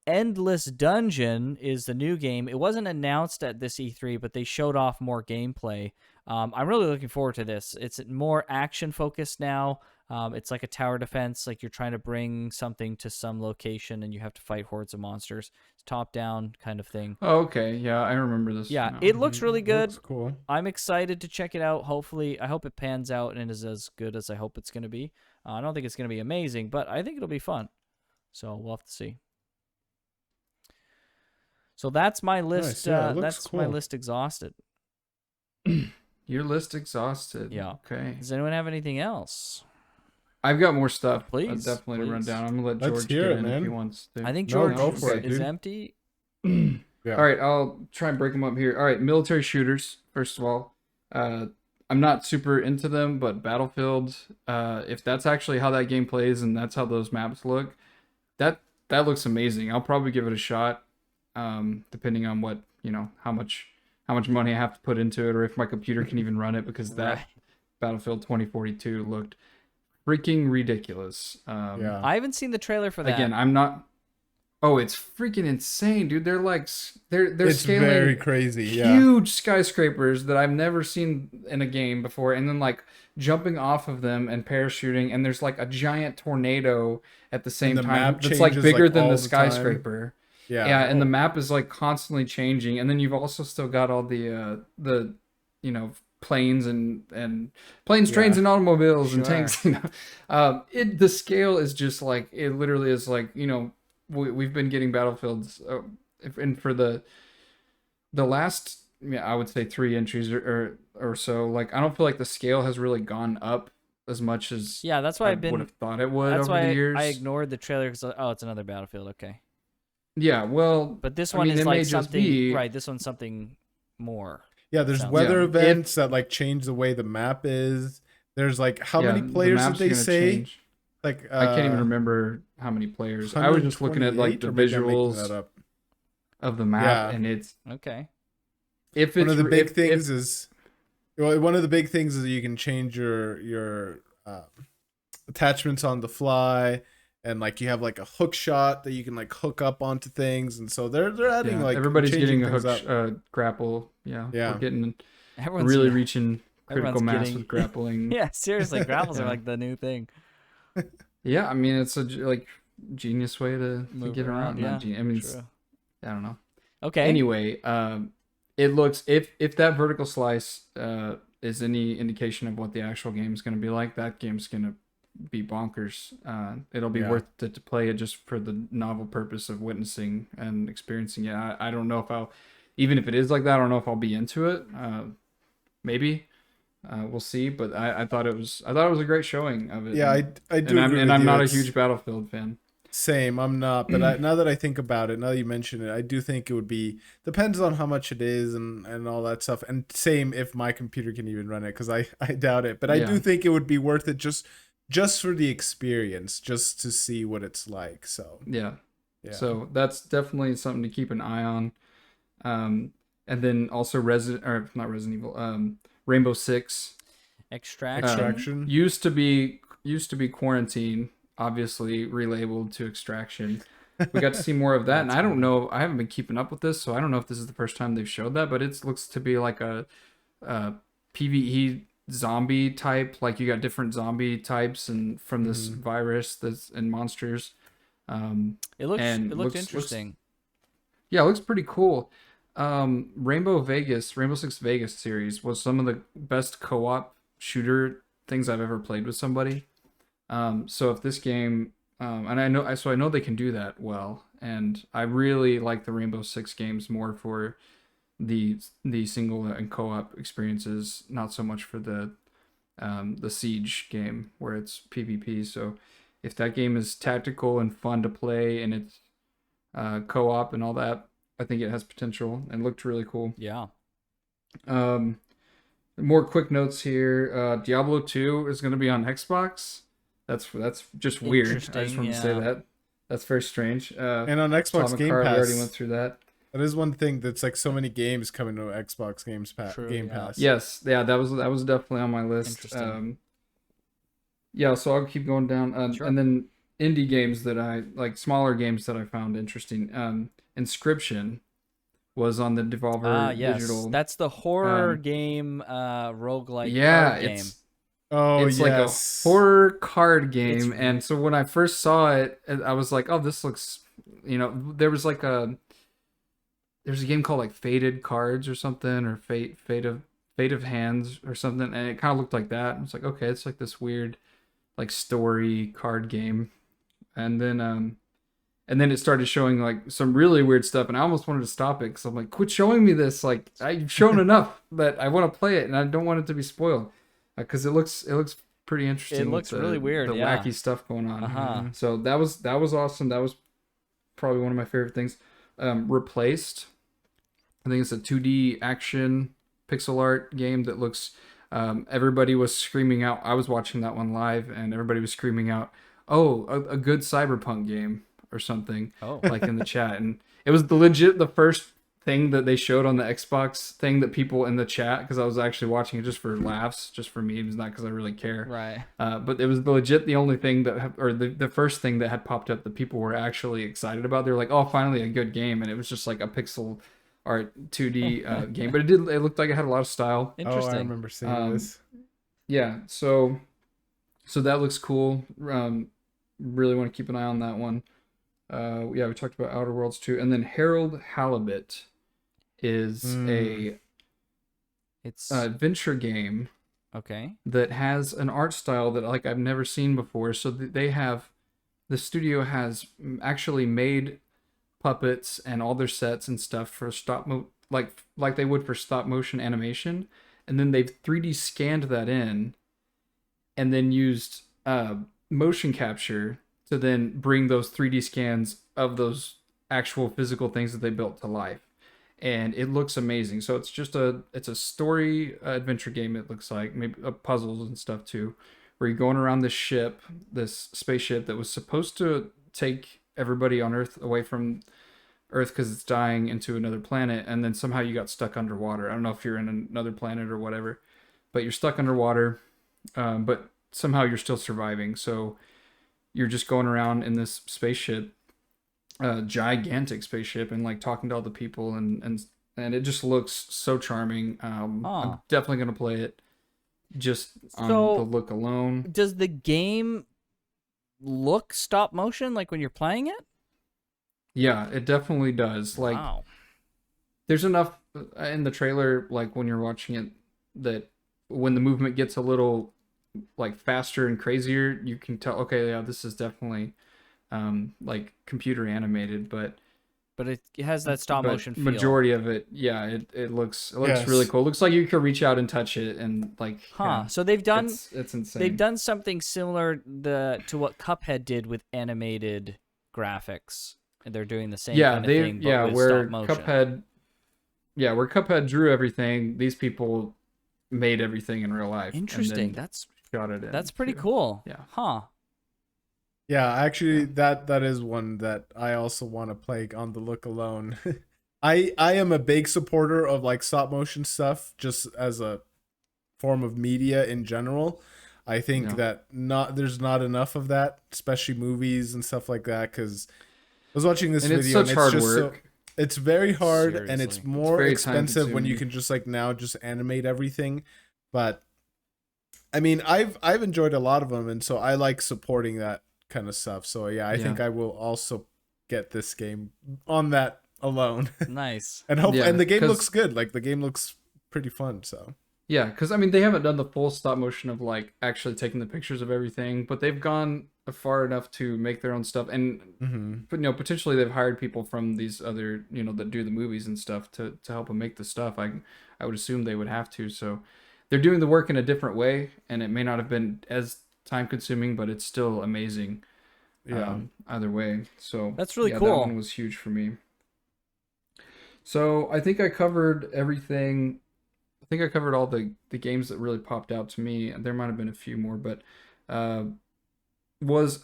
Endless Dungeon is the new game. It wasn't announced at this E3, but they showed off more gameplay. I'm really looking forward to this. It's more action focused now. It's like a tower defense, like you're trying to bring something to some location and you have to fight hordes of monsters. It's top down kind of thing. Oh, okay. Yeah, I remember this. Yeah, now. it looks really good. Looks cool. I'm excited to check it out. Hopefully, I hope it pans out and is as good as I hope it's going to be. I don't think it's going to be amazing, but I think it'll be fun. So we'll have to see. So that's my list. Nice, yeah, it looks That's my cool. list exhausted. Your list exhausted. Yeah. Okay. Does anyone have anything else? I've got more stuff. Please, definitely to run please. down. I'm gonna let Let's George hear get it, in if man. he wants to. I think No, George go for it, is dude. empty. Yeah. All right, I'll try and break them up here. All right, military shooters. First of all, I'm not super into them, but Battlefield, if that's actually how that game plays and that's how those maps look, that looks amazing. I'll probably give it a shot, depending on what how much money I have to put into it, or if my computer can even run it, because that Right. Battlefield 2042 looked freaking ridiculous. Yeah. I haven't seen the trailer for that. Again, I'm not. Oh, it's freaking insane, dude. They're like they're It's scaling very crazy. Yeah. huge skyscrapers that I've never seen in a game before, and then like jumping off of them and parachuting, and there's like a giant tornado at the same the time map that's like changes, bigger like, than all the the time. skyscraper. Yeah. Yeah, and the map is like constantly changing, and then you've also still got all the planes and planes, trains, Yeah. and automobiles and Sure. tanks. The scale is just like, it literally is like, we've been getting Battlefields, and for the last, I would say 3 entries or so. Like, I don't feel like the scale has really gone up as much as Yeah, that's why I I've been. would have thought it would That's over why the years. I ignored the trailer because it's another Battlefield. Okay, Yeah, well, but this I one mean, is it may like just something. be- Right, this one's something more. Yeah, there's Sounds- weather Yeah. events that like change the way the map is. There's like how yeah, many the players did map's they gonna say? change. Like I can't even remember how many players. I was just looking at like the 128, or maybe I'm making visuals that up. of the map, Yeah. and it's Okay. if it's One of the big if- things is one of the big things is you can change your attachments on the fly, and like you have like a hook shot that you can like hook up onto things, and so they're adding yeah, like everybody's changing getting a things hook up. grapple. Yeah, Yeah. we're getting Everyone's really reaching critical everyone's mass getting- with grappling. Yeah, seriously, grapples are Yeah. like the new thing. Yeah, I mean, it's a like genius way to Move get around. yeah, Not I mean, it's, true. I don't know. Okay. Anyway, it looks, if that vertical slice is any indication of what the actual game is going to be like, that game's going to be bonkers. It'll be Yeah. worth it to play it just for the novel purpose of witnessing and experiencing it. I don't know if I'll, even if it is like that, I don't know if I'll be into it. Maybe we'll see. But I thought it was a great showing of it. Yeah, I do. and agree I'm with you. not a It's- huge Battlefield fan. Same, I'm not. But now that I think about it, now that you mention it, I do think it would be, depends on how much it is and all that stuff. And same if my computer can even run it, because I doubt it. But I Yeah. do think it would be worth it just for the experience, just to see what it's like. So Yeah. yeah. So that's definitely something to keep an eye on. And then also not Resident Evil, Rainbow Six. Extraction. Extraction. Used to be Quarantine, obviously relabeled to Extraction. We got to see more of that, and I don't know. I haven't been keeping up with this, so I don't know if this is the first time they've showed that. But it looks to be like a PvE zombie type. Like you got different zombie types and from this virus that's and monsters. It looked and it looked interesting. Yeah, it looks pretty cool. Rainbow Six Vegas series was some of the best co-op shooter things I've ever played with somebody. So if this game, and I know they can do that well, and I really like the Rainbow Six games more for the single and co-op experiences, not so much for the Siege game where it's PvP. So if that game is tactical and fun to play and it's co-op and all that, I think it has potential and looked really cool. Yeah. More quick notes here. Diablo 2 is going to be on Xbox. That's just weird. I just Interesting, wanted to say yeah. that. That's very strange. And on Xbox Atomic Game Heart, we already Pass, went through that. that is one thing that's like so many games coming to Xbox True, Game yeah. Pass. Yes, yeah, that was definitely on my list. Interesting. Yeah, so I'll keep going down, Sure. and then indie games that I like, smaller games that I found interesting. Inscription was on the Devolver Yes. Digital. That's the horror Um, game, roguelike yeah, card game. Oh it's like a yes. horror card It's game, and so when I first saw it, I was like, "Oh, this looks," there was like there's a game called like Fated Cards or something, or Fate of Hands or something, and it kind of looked like that. I was like, okay, it's like this weird like story card game, and then it started showing like some really weird stuff, and I almost wanted to stop it because I'm like, quit showing me this. Like I've shown enough that I want to play it, and I don't want it to be spoiled because it looks pretty interesting. It looks with really weird, The yeah. wacky stuff going on. Uh-huh. So that was awesome. That was probably one of my favorite things. Replaced. I think it's a 2D action pixel art game that looks. Everybody was screaming out. I was watching that one live, and everybody was screaming out, "Oh, a good cyberpunk game or something!" Oh. Like in the chat, and it was the first thing that they showed on the Xbox thing that people in the chat, because I was actually watching it just for laughs, just for memes, not because I really care. Right. But it was the only thing or the first thing that had popped up that people were actually excited about. They were like, "Oh, finally a good game," and it was just like a pixel art 2D game, but it looked like it had a lot of style. Oh, Interesting. I remember seeing this. Yeah, so that looks cool. Really want to keep an eye on that one. Yeah, we talked about Outer Worlds 2, and then Harold Halibut is a It's adventure game okay. that has an art style that like I've never seen before. So the studio has actually made puppets and all their sets and stuff for like they would for stop motion animation, and then they've 3D scanned that in, and then used motion capture to then bring those 3D scans of those actual physical things that they built to life. And it looks amazing. So it's a story adventure game. It looks like maybe puzzles and stuff too, where you're going around this spaceship that was supposed to take everybody on Earth away from Earth because it's dying, into another planet, and then somehow you got stuck underwater. I don't know if you're in another planet or whatever, but you're stuck underwater, but somehow you're still surviving. So you're just going around in this spaceship, gigantic spaceship, and like talking to all the people, and it just looks so charming. I'm definitely gonna play it just on the look alone. Does the game look stop motion like when you're playing it? Yeah, it definitely does. Like, Wow. there's enough in the trailer, like when you're watching it, that when the movement gets a little like faster and crazier, you can tell, okay, yeah, this is definitely like computer animated, but it has that stop motion feel. majority of it, yeah, it looks Yes. really cool. It looks like you could reach out and touch it, and like, yeah, So they've done it's insane. they've done something similar to what Cuphead did with animated graphics. And they're doing the same kind of thing, but with where stop motion. where Cuphead drew everything, these people made everything in real life. Interesting. And then That's shot it in. That's pretty too. cool. Yeah. Huh. Yeah, actually, that is one that I also want to play on the look alone. I am a big supporter of like stop motion stuff, just as a form of media in general. I think that there's not enough of that, especially movies and stuff like that. Because I was watching this video, it's such and hard just work. it's very hard, and it's Seriously. more very expensive when you time-consuming. can just like now just animate everything. But I mean, I've enjoyed a lot of them, and so I like supporting that kind of stuff. So yeah, I think I will also get this game on that alone. Nice. And hope, Yeah, and the game 'cause- looks good. Like the game looks pretty fun. So Yeah, because I mean, they haven't done the full stop motion of like actually taking the pictures of everything, but they've gone far enough to make their own stuff, and but potentially they've hired people from these other that do the movies and stuff to help them make the stuff. I would assume they would have to, so they're doing the work in a different way, and it may not have been as time consuming, but it's still amazing. yeah, Either way, so That's really That cool. one was huge for me. So I think I covered everything. I think I covered all the games that really popped out to me. There might have been a few more, but was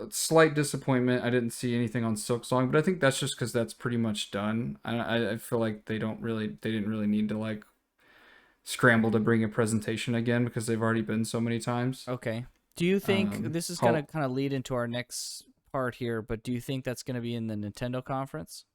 slight disappointment. I didn't see anything on Silksong, but I think that's just because that's pretty much done. I feel like they didn't really need to like scramble to bring a presentation again because they've already been so many times. Okay. Do you think this is going to Call- kind of lead into our next part here, but do you think that's going to be in the Nintendo conference?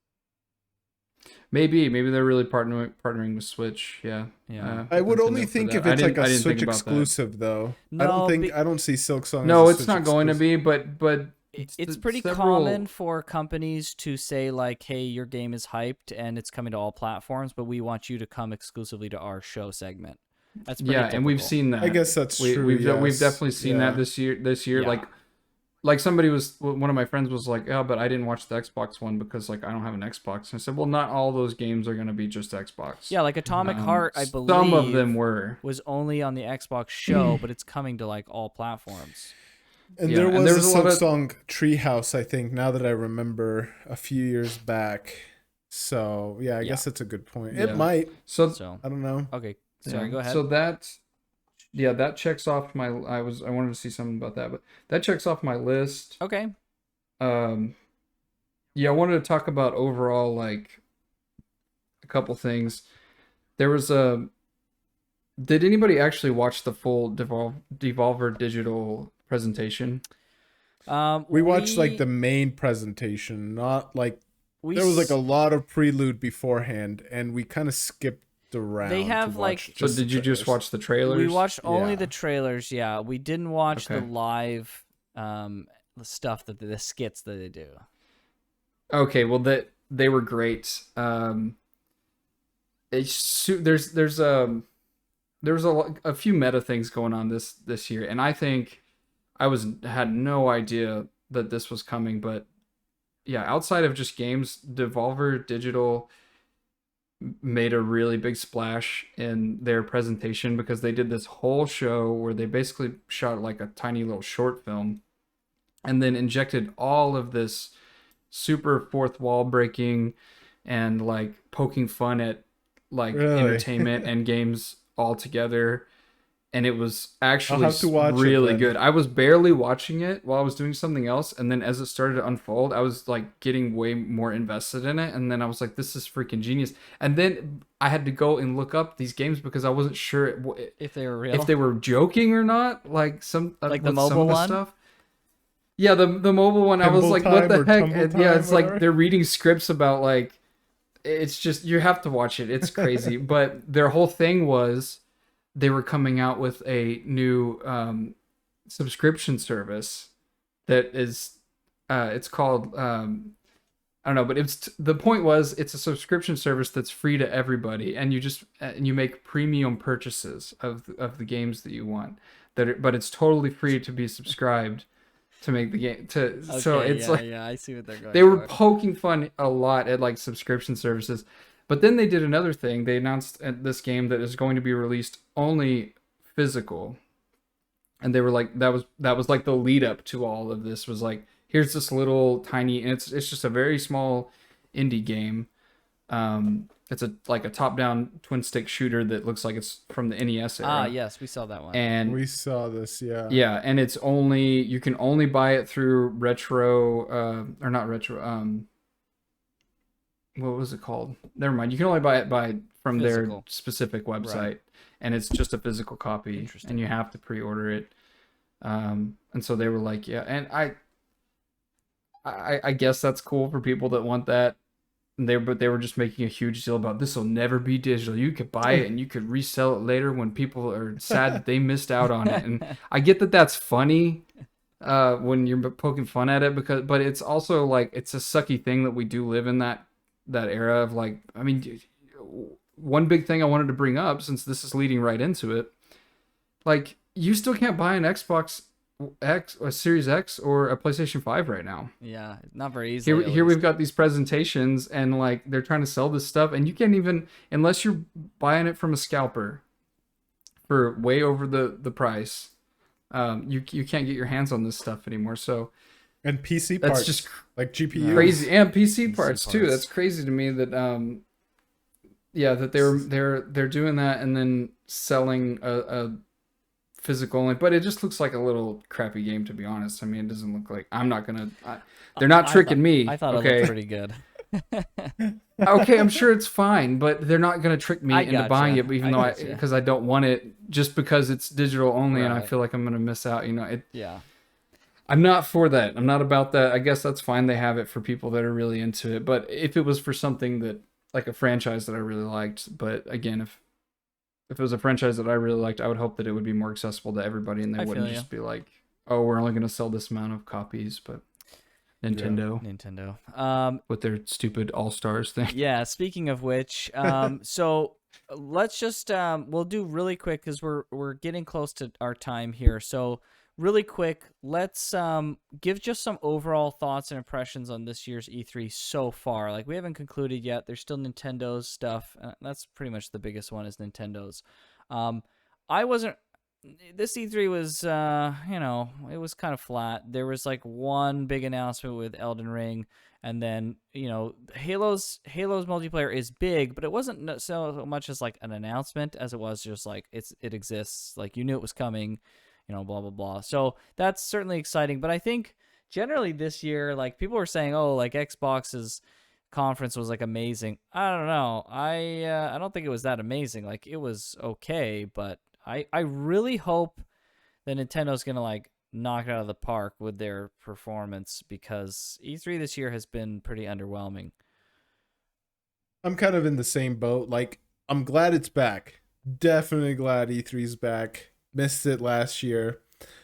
Maybe they're really partnering with Switch. Yeah. Yeah. I would Nintendo only for think that. if it's like I a didn't think Switch about that. exclusive, though. I No, don't think be- I don't see Silksong. No, as a it's Switch not going to exclusive. be, but It's pretty common for companies to say like, "Hey, your game is hyped and it's coming to all platforms, but we want you to come exclusively to our show segment." That's pretty and we've typical. seen that. I guess that's true. We've yes. definitely seen Yeah. that this year. Yeah. Like somebody was, one of my friends was like, "Oh, but I didn't watch the Xbox one because like I don't have an Xbox." And I said, "Well, not all those games are going to be just Xbox." Yeah, like Atomic Heart, I believe some of them were. was only on the Xbox show, but it's coming to like all platforms. And Yeah, there and was there a was a lot of- Silksong Treehouse, I think, now that I remember, a few years back. So, yeah, I guess that's a good point. Yeah. It might. So So, I don't know. okay, sorry, yeah. go ahead. So that checks off my. I wanted to see something about that, but that checks off my list. Okay. Yeah, I wanted to talk about overall like a couple things. There was a. Did anybody actually watch the full Devolver Digital presentation? We watched like the main presentation, not like there was like a lot of prelude beforehand, and we kind of skipped around. They have, to like- watch So just did the you just trailers. watch the trailers? We watched only Yeah. the trailers. Yeah, we didn't watch the Okay. live the stuff that the skits that they do. Okay, well they were great. There was a few meta things going on this year, and I think I had no idea that this was coming, but yeah, outside of just games, Devolver Digital made a really big splash in their presentation because they did this whole show where they basically shot like a tiny little short film and then injected all of this super fourth wall breaking and like poking fun at like Really? entertainment and games all together, and it was actually have to watch it really then. good. I was barely watching it while I was doing something else, and then as it started to unfold, I was like getting way more invested in it, and then I was like, this is freaking genius. And then I had to go and look up these games because I wasn't sure If they were real. if they were joking or not, like some Like the with some mobile of the one? stuff. Yeah, the mobile one. I was Tumble like, Time what the or heck? Tumble And, Time, yeah, it's like whatever. they're reading scripts about like, it's just you have to watch it. It's crazy. But their whole thing was they were coming out with a new subscription service that is it's called I don't know, but the point was it's a subscription service that's free to everybody, and you make premium purchases of the games that you want. But it's totally free to be subscribed to make the game. So it's like yeah, I see what they're going. they were for. poking fun a lot at like subscription services. But then they did another thing. They announced this game that is going to be released only physical. And they were like that was like the lead up to all of this was like here's this little tiny, and it's just a very small indie game. It's like a top-down twin stick shooter that looks like it's from the NES era. Ah, yes, we saw that one. And We saw this, yeah. yeah, and you can only buy it through retro or not retro what was it called? Never mind. You can only buy it from their Physical. specific website, Right. and it's just a physical copy, Interesting. and you have to pre-order it. And so they were like, yeah, and I guess that's cool for people that want that. And but they were just making a huge deal about this will never be digital. You could buy it and you could resell it later when people are sad that they missed out on it. And I get that that's funny when you're poking fun at it but it's also like it's a sucky thing that we do live in that era of like, I mean, one big thing I wanted to bring up since this is leading right into it, like you still can't buy an Xbox X, a Series X, or a PlayStation 5 right now. Yeah, not very easy. Here we've got these presentations and like they're trying to sell this stuff and you can't even, unless you're buying it from a scalper for way over the price, you can't get your hands on this stuff anymore. So And PC that's parts, just like GPUs. crazy, and PC parts too. parts. That's crazy to me that that they're doing that and then selling a physical only, but it just looks like a little crappy game, to be honest. I mean, it doesn't look like I'm not gonna. They're not tricking me. I thought it okay, looked pretty good. okay, I'm sure it's fine, but they're not gonna trick me I into gotcha. buying it, even though gotcha. because I don't want it, just because it's digital only, and I Right. feel like I'm gonna miss out. You know, Yeah. I'm not for that. I'm not about that. I guess that's fine. They have it for people that are really into it, but if it was for something that like a franchise that I really liked, but again, if it was a franchise that I really liked, I would hope that it would be more accessible to everybody, and they I wouldn't feel ya. just be like, "Oh, we're only going to sell this amount of copies." But Nintendo Nintendo. with their stupid All Stars thing. Yeah. Speaking of which, so let's just we'll do really quick because we're getting close to our time here. So really quick, let's give just some overall thoughts and impressions on this year's E3 so far. Like we haven't concluded yet. There's still Nintendo's stuff. That's pretty much the biggest one is Nintendo's. I wasn't. This E3 was, it was kind of flat. There was like one big announcement with Elden Ring, and then Halo's multiplayer is big, but it wasn't so much as like an announcement as it was just like it exists. Like you knew it was coming. Blah, blah, blah. So that's certainly exciting. But I think generally this year, like people were saying, oh, like Xbox's conference was like amazing. I don't know. I don't think it was that amazing. Like it was okay, but I really hope that Nintendo's going to like knock it out of the park with their performance because E3 this year has been pretty underwhelming. I'm kind of in the same boat. Like, I'm glad it's back. Definitely glad E3's back. Missed it last year,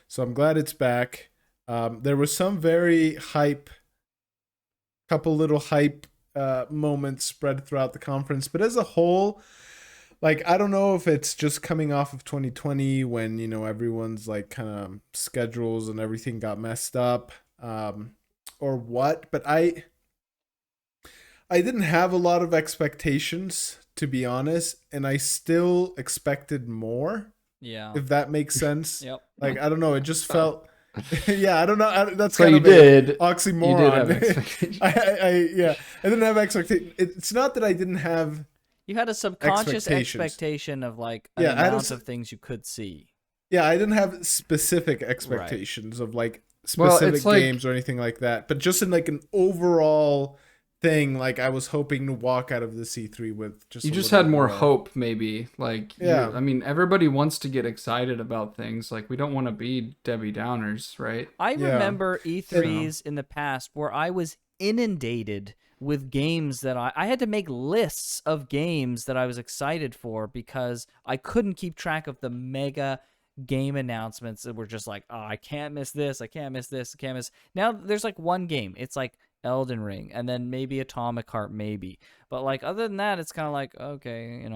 so I'm glad it's back. There was some very couple little hype moments spread throughout the conference, but as a whole, like I don't know if it's just coming off of 2020 when everyone's like kind of schedules and everything got messed up, or what. But I didn't have a lot of expectations, to be honest, and I still expected more. Yeah. If that makes sense. Yep. Like, I don't know. It just felt, yeah, I don't know. That's So kind you of did. an oxymoron. You did have expectations. I didn't have expectations. It's not that I didn't have. You had a subconscious Expectations. expectation of like an Yeah, I had amount of things you could see. Yeah, I didn't have specific expectations of like Well, specific it's like- games or anything like that. But just in like an overall thing, like I was hoping to walk out of the C3 with just. You a just little had more bit hope, maybe. Like, Yeah. I mean, everybody wants to get excited about things. Like, we don't want to be Debbie Downers, right? I Yeah. remember E3s in the past where I was inundated with games that I had to make lists of games that I was excited for because I couldn't keep track of the mega game announcements that were just like, oh, I can't miss this, I can't miss this, I can't miss. Now there's like one game. It's like Elden Ring and then maybe Atomic Heart maybe. But like other than that, it's kind of like, okay,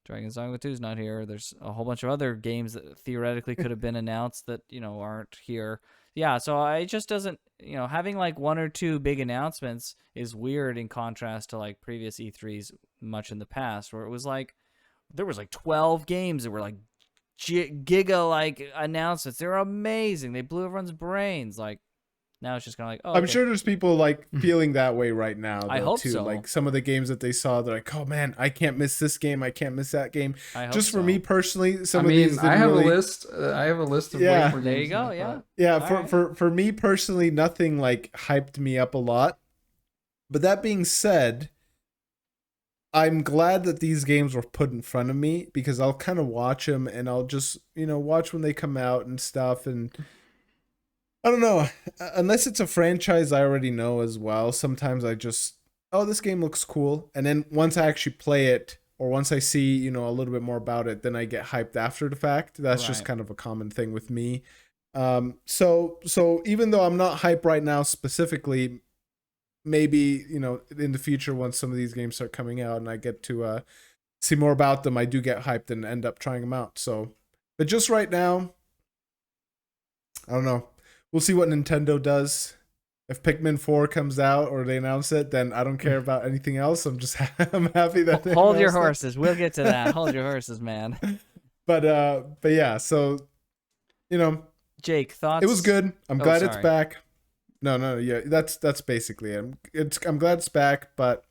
Dragon's Dogma 2 is not here. There's a whole bunch of other games that theoretically could have been announced that, aren't here. Yeah, so it just doesn't, having like one or two big announcements is weird in contrast to like previous E3s much in the past where it was like, there was like 12 games that were like giga like announcements. They were amazing. They blew everyone's brains. Like now it's just kind of like, oh, I'm okay. sure there's people like feeling that way right now. I though, hope too. so. Like some of the games that they saw, they're like, "Oh man, I can't miss this game. I can't miss that game." I hope Just for so. me personally, some I of these. mean, I didn't have really... a list. I have a list of Yeah. way more There you games go, than I yeah. thought. Yeah, All for me personally, nothing like hyped me up a lot. But that being said, I'm glad that these games were put in front of me because I'll kind of watch them and I'll just, watch when they come out and stuff. And I don't know, unless it's a franchise I already know as well, sometimes I just, oh, this game looks cool. And then once I actually play it or once I see, a little bit more about it, then I get hyped after the fact. That's just Right. kind of a common thing with me. So even though I'm not hyped right now specifically, maybe, in the future, once some of these games start coming out and I get to see more about them, I do get hyped and end up trying them out. So, but just right now, I don't know. We'll see what Nintendo does. If Pikmin 4 comes out or they announce it, then I don't care about anything else. I'm just I'm happy that they Hold your announced it. horses. We'll get to that. Hold your horses, man. But yeah, so Jake, thoughts? it was good. I'm Oh, glad it's sorry. back. No, yeah, that's basically it. I'm glad it's back, but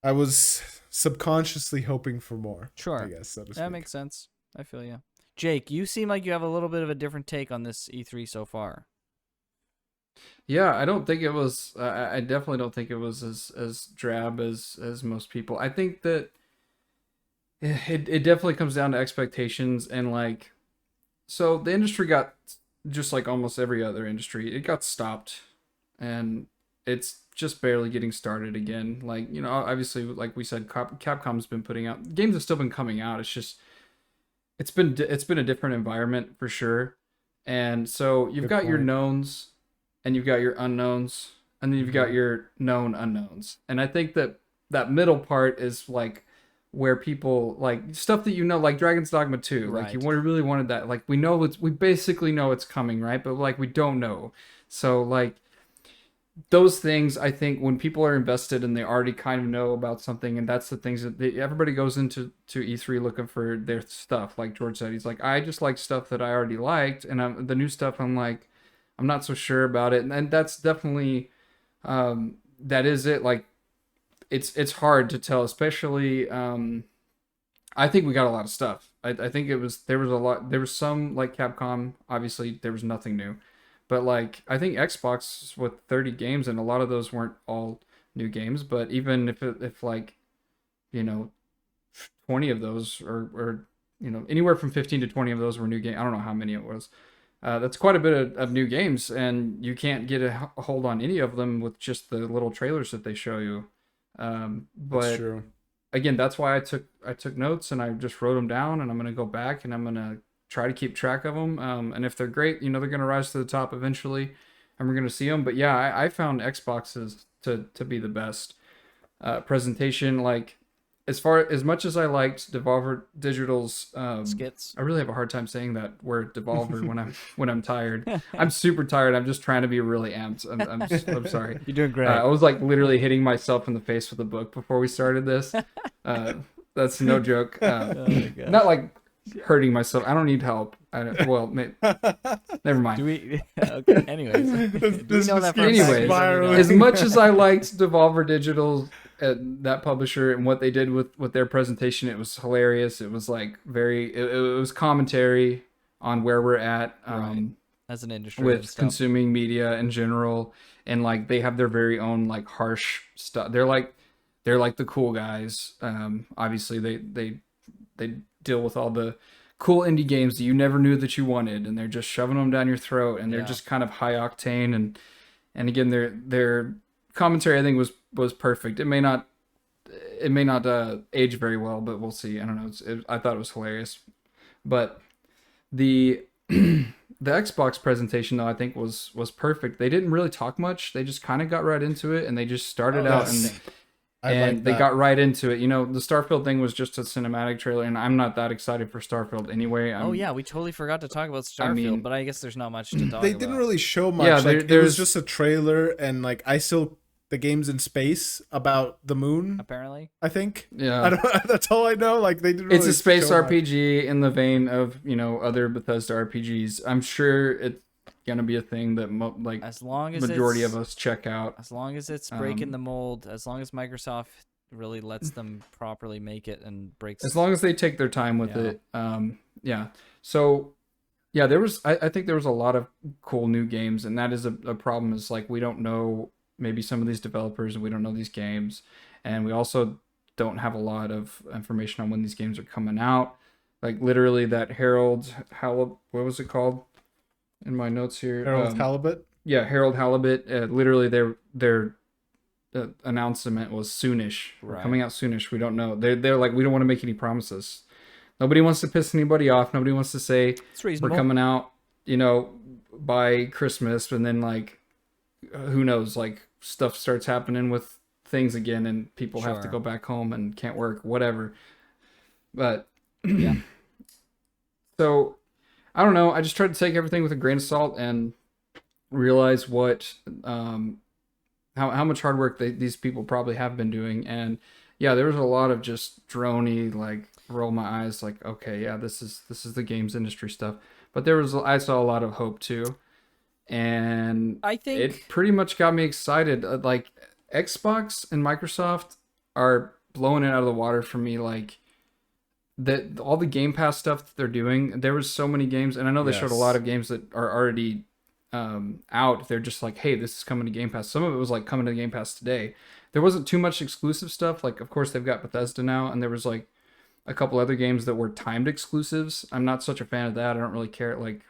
I was subconsciously hoping for more. Sure. I guess so to That speak. makes sense. I feel you. Jake, you seem like you have a little bit of a different take on this E3 so far. Yeah, I don't think it was. I definitely don't think it was as drab as most people. I think that it definitely comes down to expectations and like. So the industry got, just like almost every other industry, it got stopped, and it's just barely getting started again. Like, obviously, like we said, Capcom's been putting out games, have still been coming out. It's just it's been a different environment for sure. And so you've Good got your point. knowns and you've got your unknowns, and then you've got your known unknowns. And I think that that middle part is like where people like stuff that like Dragon's Dogma 2. Like you Right. really wanted that. Like we basically know it's coming, right? But like we don't know. So like those things, I think when people are invested and they already kind of know about something, and that's the things that everybody goes into E3 looking for their stuff. Like George said, he's like, I just like stuff that I already liked, and the new stuff, I'm like, I'm not so sure about it. And that's definitely that is it. Like it's hard to tell, especially I think we got a lot of stuff. I think there was a lot, there was some like Capcom, obviously there was nothing new. But like I think Xbox with 30 games, and a lot of those weren't all new games, but even if like, you know, 20 of those or anywhere from 15 to 20 of those were new games. I don't know how many it was. That's quite a bit of new games, and you can't get a hold on any of them with just the little trailers that they show you. That's But true. again, that's why I took notes and I just wrote them down, and I'm gonna go back and I'm gonna try to keep track of them. And if they're great, they're gonna rise to the top eventually, and we're gonna see them. But yeah, I found Xboxes to be the best presentation. Like as much as I liked Devolver Digital's, Skits. I really have a hard time saying that word Devolver when I'm tired. I'm super tired. I'm just trying to be really amped. I'm sorry. You're doing great. I was like literally hitting myself in the face with a book before we started this. That's no joke. Oh my gosh. Not like hurting myself. I don't need help. Never mind. Do we? Okay. Anyways, This we know that for a Anyways, fact. spiraling. As much as I liked Devolver Digital, that publisher, and what they did with their presentation, it was hilarious. It was like it was commentary on where we're at Right. As an industry and with stuff. consuming media in general, and like they have their very own like harsh stuff. They're like the cool guys. Obviously they deal with all the cool indie games that you never knew that you wanted, and they're just shoving them down your throat, and they're Yeah. just kind of high octane, and again their commentary I think was perfect. It may not age very well, but we'll see. I don't know. I thought it was hilarious. But the the Xbox presentation though I think was perfect. They didn't really talk much. They just kind of got right into it, and they just started out Yes. and like they that. got right into it. The Starfield thing was just a cinematic trailer, and I'm not that excited for Starfield anyway. Oh yeah, we totally forgot to talk about Starfield, mean- but I guess there's not much to talk about. They didn't really show much. Yeah, like, it there's- was just a trailer, and like the game's in space about the moon. Apparently. I think. Yeah. I don't. That's all I know. Like they didn't. It's really a space show much. RPG in the vein of other Bethesda RPGs. I'm sure it's gonna be a thing that As long as majority it's, of us check out. As long as it's breaking Um, the mold, as long as Microsoft really lets them properly make it and breaks. As long as they take their time with Yeah. it. Yeah. So yeah, I think there was a lot of cool new games, and that is a problem. Is like we don't know maybe some of these developers, and we don't know these games, and we also don't have a lot of information on when these games are coming out. Like literally that what was it called in my notes here? Harold Halibut. Yeah, Harold Halibut. Literally their announcement was soonish. We're Right. coming out soonish. We don't know. They're like, we don't want to make any promises. Nobody wants to piss anybody off. Nobody wants to say It's we're reasonable. coming out, by Christmas, and then like who knows, like stuff starts happening with things again, and people have to Sure. go back home and can't work, whatever. But Yeah. so I don't know. I just tried to take everything with a grain of salt and realize what how much hard work these people probably have been doing. And yeah, there was a lot of just droney, like roll my eyes, like, okay, yeah, this is the games industry stuff. But I saw a lot of hope too, and I think it pretty much got me excited. Like Xbox and Microsoft are blowing it out of the water for me. Like that all the Game Pass stuff that they're doing, there was so many games, and I know they showed a lot Yes. of games that are already out. They're just like, hey, this is coming to Game Pass. Some of it was like coming to Game Pass today. There wasn't too much exclusive stuff. Like, of course, they've got Bethesda now, and there was like a couple other games that were timed exclusives. I'm not such a fan of that. I don't really care. Like,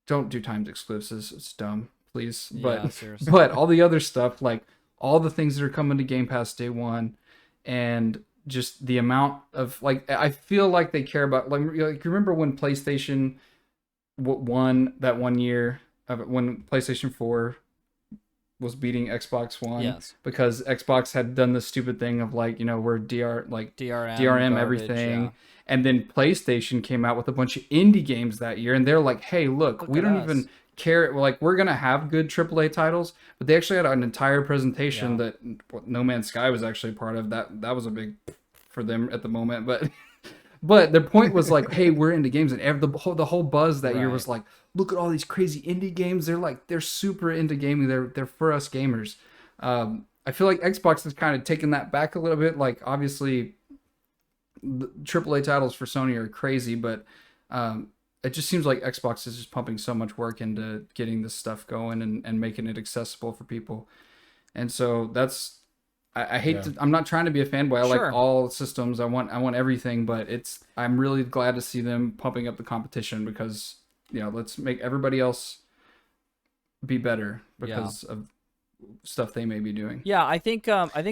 don't do timed exclusives. It's dumb, please. Yeah, But seriously. but all the other stuff, like all the things that are coming to Game Pass day one, and just the amount of like, I feel like they care about like you remember when PlayStation won that one year of when PlayStation 4 was beating Xbox One Yes. because Xbox had done the stupid thing of like, we're DRM, DRM garbage, everything. yeah. And then PlayStation came out with a bunch of indie games that year, and they're like, "Hey, look, we at don't us." even care. Like, we're gonna have good AAA titles." But they actually had an entire presentation Yeah. that No Man's Sky was actually part of. That was a big for them at the moment, but but their point was like, "Hey, we're into games," and the whole buzz that year was Right. like, "Look at all these crazy indie games. They're super into gaming. They're for us gamers." I feel like Xbox has kind of taken that back a little bit. Like, obviously, the AAA titles for Sony are crazy, but it just seems like Xbox is just pumping so much work into getting this stuff going and making it accessible for people. And so that's I hate Yeah. to I'm not trying to be a fanboy. I Sure. like all systems. I want everything, but I'm really glad to see them pumping up the competition because let's make everybody else be better because of stuff they may be doing. Yeah, I think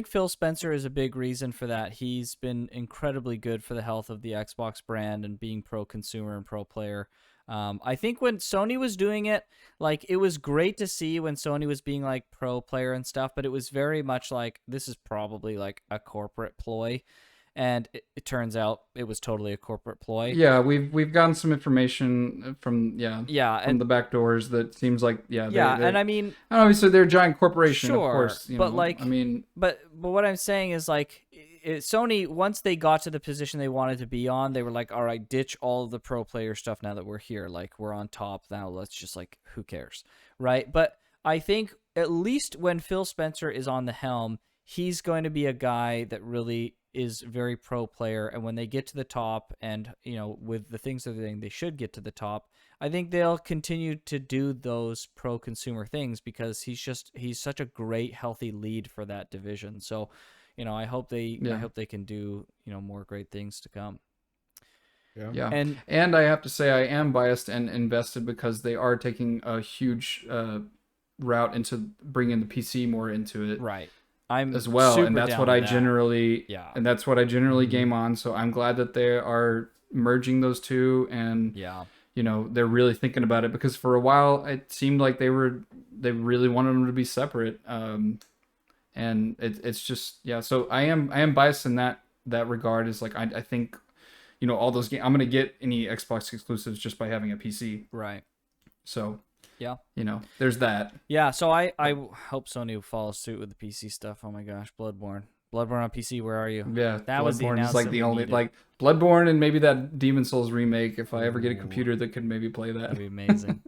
Phil Spencer is a big reason for that. He's been incredibly good for the health of the Xbox brand and being pro consumer and pro player. I think when Sony was doing it, like it was great to see when Sony was being like pro player and stuff, but it was very much like this is probably like a corporate ploy, and it turns out it was totally a corporate ploy. Yeah, we've gotten some information from Yeah, from and the back doors that seems like yeah, they're and I mean, obviously they're a giant corporation, of sure, course. but like, I mean, but what I'm saying is like Sony, once they got to the position they wanted to be on, they were like, all right, ditch all of the pro player stuff now that we're here. Like we're on top now. Let's just like, who cares, right? But I think at least when Phil Spencer is on the helm, he's going to be a guy that really is very pro player. And when they get to the top, and with the things that they should get to the top, I think they'll continue to do those pro consumer things because he's such a great healthy lead for that division. So, I hope they can do, more great things to come. yeah. And And I have to say I am biased and invested because they are taking a huge route into bringing the PC more into it. right. I'm as well, super and that's down what with I that. generally Yeah. and that's what I generally Mhm. game on. So I'm glad that they are merging those two, and Yeah. they're really thinking about it because for a while it seemed like they really wanted them to be separate. And it's just So I am biased in that regard. Is like I think all those games I'm gonna get any Xbox exclusives just by having a PC. Right. So Yeah. there's that. Yeah, so I hope Sony will follow suit with the PC stuff. Oh my gosh, Bloodborne on PC, where are you? Yeah, That was the Bloodborne is announcement like the we only needed. like Bloodborne and maybe that Demon Souls remake. If I ever get a Ooh. computer that could maybe play that, That'd be amazing.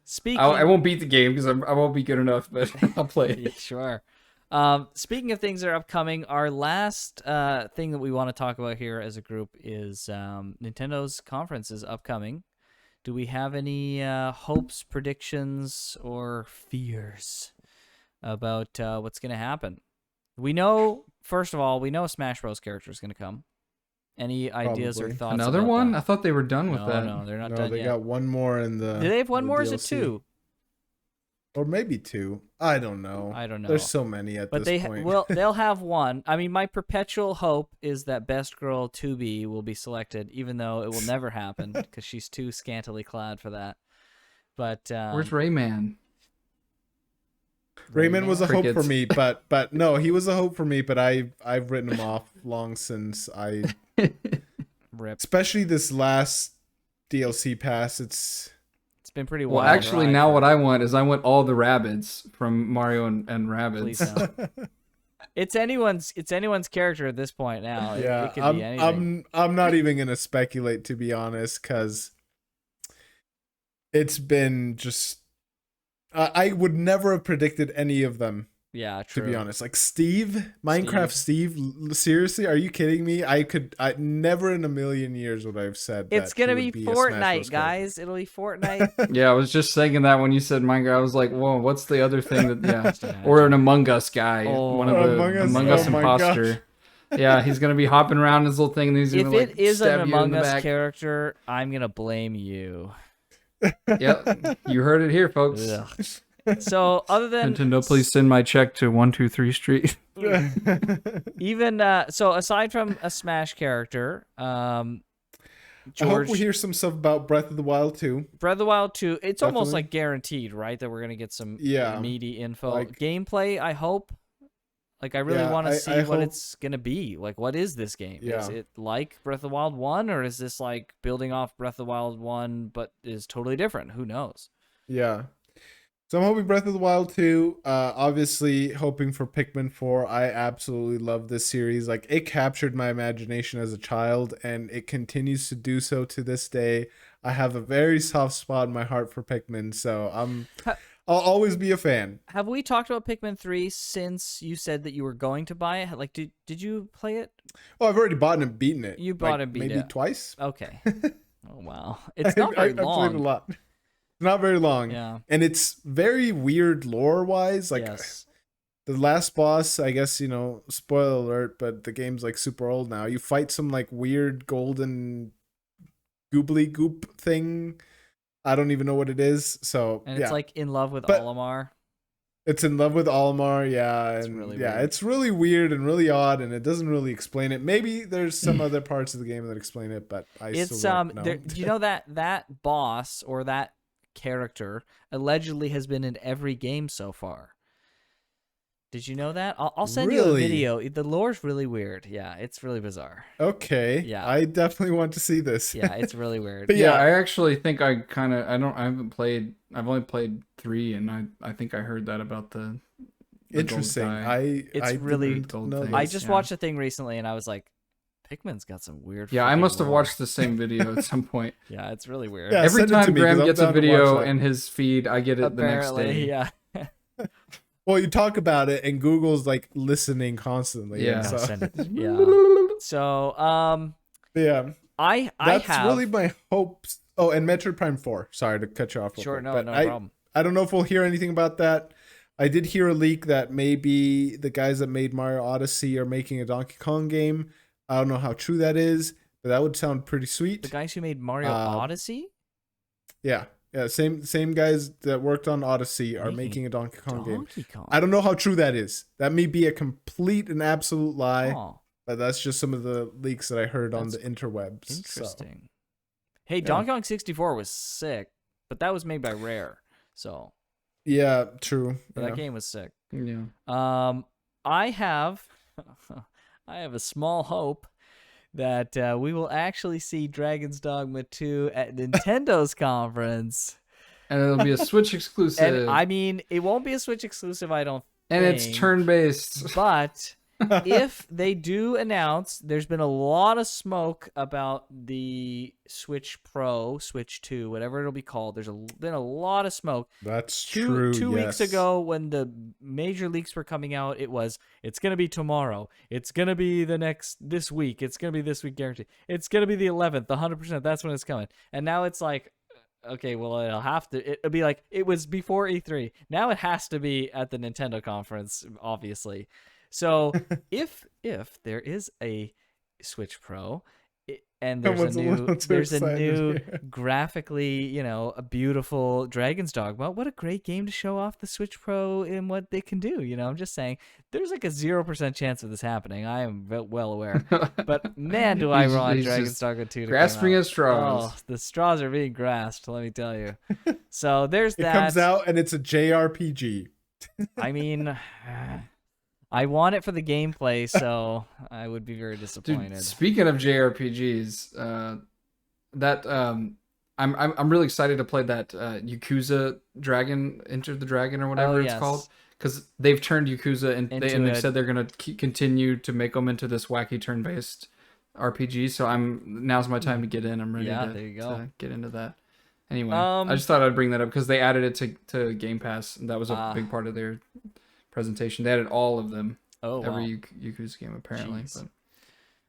Speaking, I won't beat the game because I won't be good enough, but I'll play Yeah, it. sure. Speaking of things that are upcoming, our last thing that we want to talk about here as a group is Nintendo's conference is upcoming. Do we have any hopes, predictions, or fears about what's going to happen? We know, first of all, a Smash Bros. Character is going to come. Any ideas or Probably. thoughts? Another about one? that? I thought they were done with No, that. no, they're not No, done they yet. got one more in the. Do they have one the more? Or is it DLC. two? Or maybe two. I don't know. I don't know. There's so many at But this point. they'll have one. I mean, my perpetual hope is that Best Girl 2B will be selected, even though it will never happen because she's too scantily clad for that. But Where's Rayman? Rayman was a hope for Crickets. me, but no, he was a hope for me. But I've written him off long since Rip? especially this last DLC pass. It's It's been pretty Well, wild. actually, ride now for- what I want is I want all the Rabbids from Mario and Please Rabbids. don't. It's anyone's character at this point now. yeah. It could be anything. I'm not even gonna speculate, to be honest, because it's been just. I would never have predicted any of them Yeah, to true. be honest. Like Minecraft Steve, seriously, are you kidding me? I never in a million years would I have said It's that he gonna would be a Smash Bros. Fortnite, character. guys. It'll be Fortnite. Yeah, I was just saying that when you said Minecraft. I was like, whoa, what's the other thing that? Yeah, Just imagine. or an Among Us guy, Oh. one of the Among Among Us, Us oh my imposter. Yeah, he's gonna be hopping around his little thing, and he's If gonna like it is an stab you in Among the Us back. character, I'm gonna blame you. Yep, you heard it here, folks. Ugh. So other than Nintendo, please send my check to 123 Street. even so, aside from a Smash character, I hope George, we hear some stuff about Breath of the Wild too. Breath of the Wild 2, it's almost Definitely. like guaranteed, right? That we're gonna get some Yeah. meaty info. Like- Gameplay, I hope. Like I really Yeah, want to I see what hope- it's gonna be. Like, what is this game? Is Yeah. it like Breath of the Wild 1, or is this like building off Breath of the Wild 1 but is totally different? Who knows? Yeah. So I'm hoping Breath of the Wild 2. Obviously hoping for Pikmin 4. I absolutely love this series. Like, it captured my imagination as a child, and it continues to do so to this day. I have a very soft spot in my heart for Pikmin, so I'll always be a fan. Have we talked about Pikmin 3 since you said that you were going to buy it? Like, did you play it? Oh, I've already bought and beaten it. You bought and beat maybe it. twice. Okay. Oh wow, it's not very I played long. a lot. It's not very long. Yeah. And it's very weird lore-wise. Like, Yes. the last boss, I guess, spoiler alert, but the game's like super old now. You fight some like weird golden goobly goop thing. I don't even know what it is. So And yeah, it's like in love with But- Olimar. it's in love with Olimar. Yeah, It's and really yeah, weird. it's really weird and really odd, and it doesn't really explain it. Maybe there's some other parts of the game that explain it, but I It's still don't know. do you know that boss or that character allegedly has been in every game so far? Did you know that? I'll send you a Really? video. The lore's really weird. Yeah, it's really bizarre. Okay, Yeah. I definitely want to see this. Yeah, it's really weird. But Yeah, yeah. I actually think I haven't played. I've only played 3, and I think I heard that about the gold Interesting. guy. It's I really didn't gold know thing. I this. just Yeah. watched a thing recently and I was like, Pikmin's got some weird. Yeah, I freaking must have lore. watched the same video at some point. Yeah, it's really weird. Yeah, Every send it to time me, 'cause Graham I'm gets a down to watch video that. in his feed, I get it the next Apparently, day. yeah. Well, you talk about it, and Google's like listening constantly. Yeah. and so, Send it. Yeah. So, yeah, I that's have really my hopes. Oh, and Metroid Prime 4. Sorry to cut you off. real sure quick, no but no I, problem. I don't know if we'll hear anything about that. I did hear a leak that maybe the guys that made Mario Odyssey are making a Donkey Kong game. I don't know how true that is, but that would sound pretty sweet. The guys who made Mario Odyssey Yeah, same guys that worked on Odyssey are Making making a Donkey Kong game. Donkey Kong. I don't know how true that is. That may be a complete and absolute lie, Oh, but that's just some of the leaks that I heard on That's the interwebs. so. interesting. Hey, Donkey Kong 64 was sick, but that was made by Rare, so Yeah, true. but Yeah. that game was sick. Yeah. I have a small hope that we will actually see Dragon's Dogma 2 at Nintendo's conference. And it'll be a Switch exclusive. And I mean, it won't be a Switch exclusive, I don't And it's think. turn-based. But if they do announce, there's been a lot of smoke about the Switch Pro, Switch 2, whatever it'll be called. There's been a lot of smoke. That's Two true. weeks yes. ago, when the major leaks were coming out, it's gonna be tomorrow. It's gonna be this week. It's gonna be this week guaranteed. It's gonna be the 11th, 100%. That's when it's coming. And now it's like, okay, well, it'll be like it was before E3. Now it has to be at the Nintendo conference, obviously. So if there is a Switch Pro, and Someone's a little too there's a excited new here. graphically, a beautiful Dragon's Dogma. What a great game to show off the Switch Pro and what they can do. I'm just saying, there's like a 0% chance of this happening. I am well aware. But man, do I want He's Dragon's just Dogma 2 to come grasping out. at straws. Oh, the straws are being grasped, let me tell you. So there's It that. comes out and it's a JRPG. I mean, I want it for the gameplay, so I would be very disappointed. Dude, speaking of JRPGs, I'm really excited to play that Yakuza Dragon, Enter the Dragon, or whatever it's yes. called, because they've turned Yakuza and Into they've a- said they're gonna continue to make them into this wacky turn-based RPG. So now's my time to get in. I'm ready. Yeah, to, there you go. to get into that. Anyway, Um, I just thought I'd bring that up because they added it to Game Pass, and that was a Ah. big part of their presentation. They added all of them. Oh, wow. Every Yakuza game apparently. Jeez.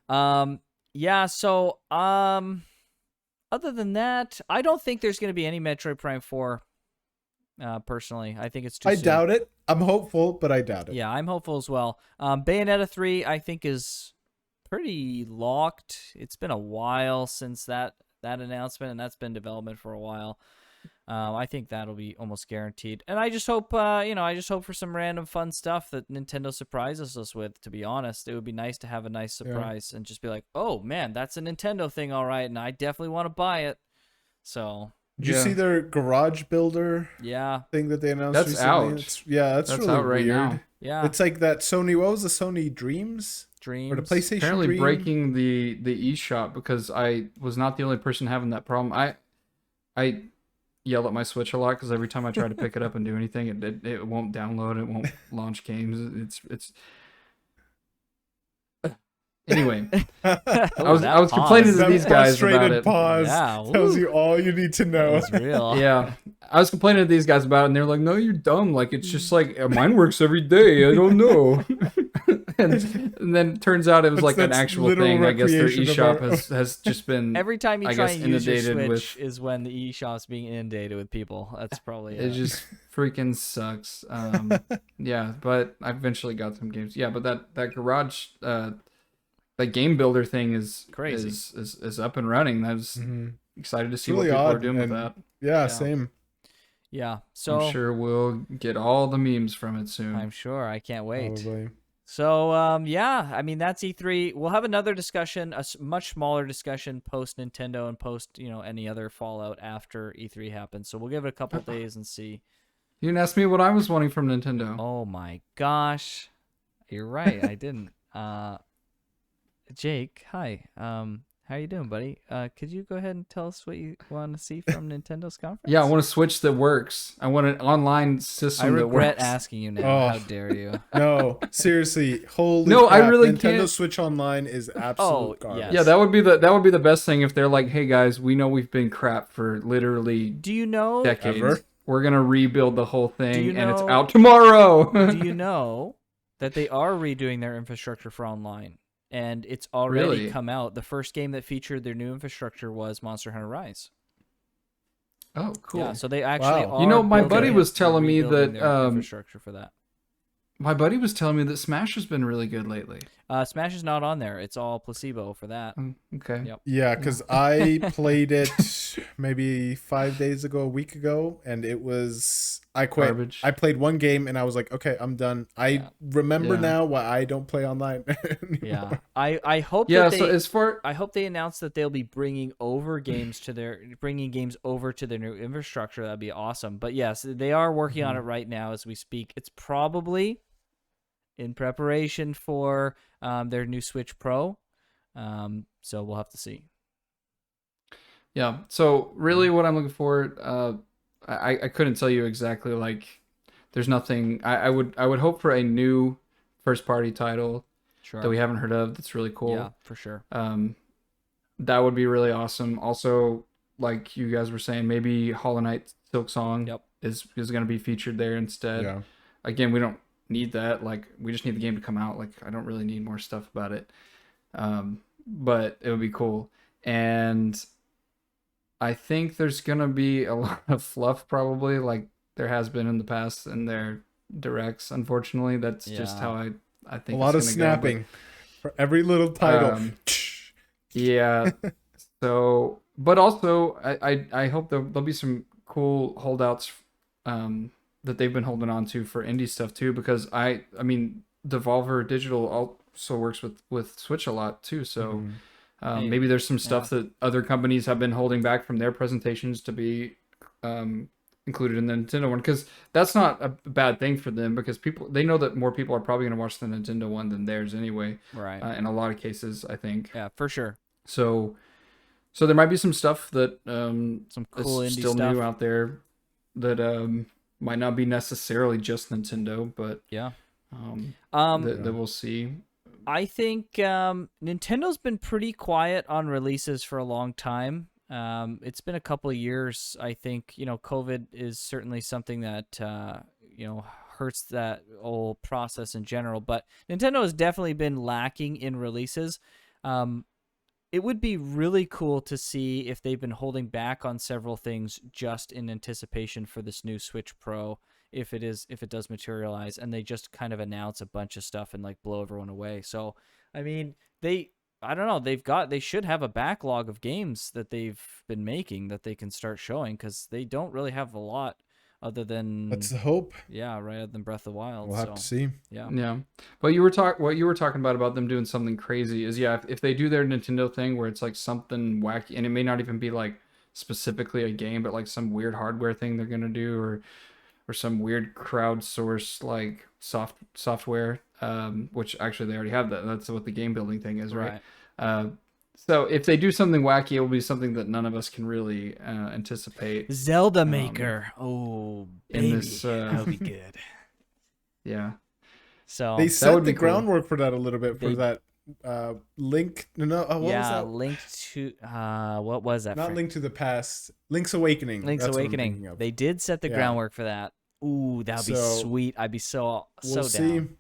But Yeah, so other than that, I don't think there's going to be any Metroid Prime 4 personally. I think it's too I soon. doubt it. I'm hopeful, but I doubt it. Yeah, I'm hopeful as well. Bayonetta 3 I think is pretty locked. It's been a while since that announcement, and that's been in development for a while. I think that'll be almost guaranteed. And I just hope, I just hope for some random fun stuff that Nintendo surprises us with, to be honest. It would be nice to have a nice surprise and just be like, oh, man, that's a Nintendo thing, all right, and I definitely want to buy it. So... Did you see their garage builder Yeah. thing that they announced That's recently? out. That's really out right weird. now. Yeah. It's like that Sony, what was the Sony Dreams? Dreams. Or the PlayStation apparently Dream? breaking the eShop because I was not the only person having that problem. I yell at my Switch a lot because every time I try to pick it up and do anything, it won't download, it won't launch games. It's anyway. I was complaining to That these guys about frustrated it. pause Yeah, tells woo. you all you need to know. It's real. Yeah, I was complaining to these guys about it, and they're like, "No, you're dumb. Like it's just like mine works every day. I don't know." and then it turns out it was like an That's actual literal thing. I guess their recreation of eShop has just been. Every time you I try guess and use your inundated Switch with- is when the eShop's being inundated with people. That's probably It just freaking sucks. Yeah, but I eventually got some games. Yeah, but that garage, that game builder thing is Crazy. is up and running. I was Mhm. excited to see Really what people are odd, doing with and- that. Yeah, same. Yeah. So I'm sure we'll get all the memes from it soon. I'm sure. I can't wait. Probably. So, yeah, I mean, that's E3. We'll have another discussion, much smaller discussion post Nintendo and post, any other Fallout after E3 happens. So we'll give it a couple days and see. You didn't ask me what I was wanting from Nintendo. Oh my gosh. You're right. I didn't. Jake, hi. How you doing, buddy? Could you go ahead and tell us what you want to see from Nintendo's conference? Yeah, I want a Switch that works. I want an online system I that regret works. asking you now. Oh. How dare you? No, seriously. Holy No, I crap. really Nintendo can't- Switch Online is absolute garbage. yes. Yeah, that would be the best thing if they're like, "Hey guys, we know we've been crap for literally Do you know? decades. Ever? We're gonna rebuild the whole thing, you and it's know- out tomorrow." Do you know that they are redoing their infrastructure for online? And it's already Really? come out. The first game that featured their new infrastructure was Monster Hunter Rise. Oh, cool. Yeah, so they actually Wow. are. You know, my building buddy it was and telling me rebuilding that, their infrastructure for that. My buddy was telling me that Smash has been really good lately. Smash is not on there. It's all placebo for that. Okay. Yep. Yeah, because I played it maybe 5 days ago, a week ago, and it was I quit. Garbage. I played one game and I was like, okay, I'm done. I remember Yeah. now why I don't play online. anymore. Yeah, I hope. Yeah. that So they, as far I hope they announce that they'll be bringing games to their new infrastructure. That'd be awesome. But yes, they are working on it right now as we speak. It's probably in preparation for their new Switch Pro. So we'll have to see. Yeah. So really, what I'm looking for, I couldn't tell you exactly. Like, there's nothing. I would hope for a new first party title Sure. that we haven't heard of. That's really cool. Yeah, for sure. That would be really awesome. Also, like you guys were saying, maybe Hollow Knight Silk Song Yep. is going to be featured there instead. Yeah. Again, we don't need that. Like, we just need the game to come out. Like, I don't really need more stuff about it. But it would be cool. And I think there's going to be a lot of fluff probably, like there has been in the past in their directs. Unfortunately, that's just Yeah. how I A think lot of it's gonna go, but- snapping for every little title. Yeah. So, but also, I hope there'll be some cool holdouts that they've been holding on to for indie stuff too, because I mean, Devolver Digital also works with Switch a lot too. So Mhm. maybe there's some stuff that other companies have been holding back from their presentations to be included in the Nintendo one, because that's not a bad thing for them, because they know that more people are probably going to watch the Nintendo one than theirs anyway. Right. In a lot of cases, I think. Yeah, for sure. So there might be some stuff that Some cool is indie still stuff. new out there that might not be necessarily just Nintendo, but Yeah. that we'll see. I think Nintendo's been pretty quiet on releases for a long time. It's been a couple of years. I think, COVID is certainly something that, hurts that whole process in general. But Nintendo has definitely been lacking in releases. It would be really cool to see if they've been holding back on several things just in anticipation for this new Switch Pro, if it does materialize, and they just kind of announce a bunch of stuff and like blow everyone away. So, I mean, I don't know, they should have a backlog of games that they've been making that they can start showing, because they don't really have a lot other than That's the hope. right other than Breath of the Wild. We'll have to see. Yeah. Yeah, but what you were talking about them doing something crazy is, yeah, if they do their Nintendo thing where it's like something wacky, and it may not even be like specifically a game, but like some weird hardware thing they're gonna do, or some weird crowdsourced like software, which actually they already have that. That's what the game building thing is, right? So if they do something wacky, it will be something that none of us can really anticipate. Zelda Maker. Oh, baby. In this, that'll be good. Yeah. So They set would the be cool. groundwork for that a little bit for They- that Link. No, what was yeah, that? Link to what was that? Not Frank? Link to the Past. Link's Awakening. Link's That's what I'm thinking Awakening. of. They did set the Yeah. groundwork for that. Ooh, that'd be So, sweet. I'd be so We'll so see. down.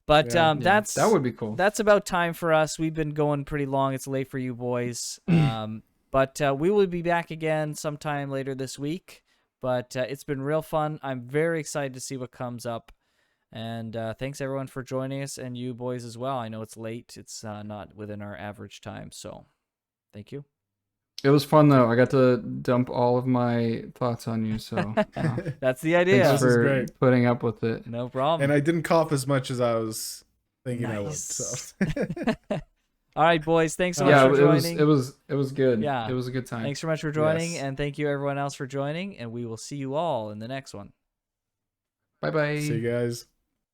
But Yeah. that's that would be cool. that's about time for us. We've been going pretty long. It's late for you boys. But we will be back again sometime later this week. But it's been real fun. I'm very excited to see what comes up. And thanks everyone for joining us, and you boys as well. I know it's late. It's not within our average time. So thank you. It was fun though. I got to dump all of my thoughts on you, so That's the idea. thanks This is for great. putting up with it. No problem. And I didn't cough as much as I was thinking I would. Nice. So. All right, boys. Thanks so much Yeah, for joining. it was good. Yeah. It was a good time. Thanks so much for joining, Yes. and thank you everyone else for joining. And we will see you all in the next one. Bye bye. See you guys.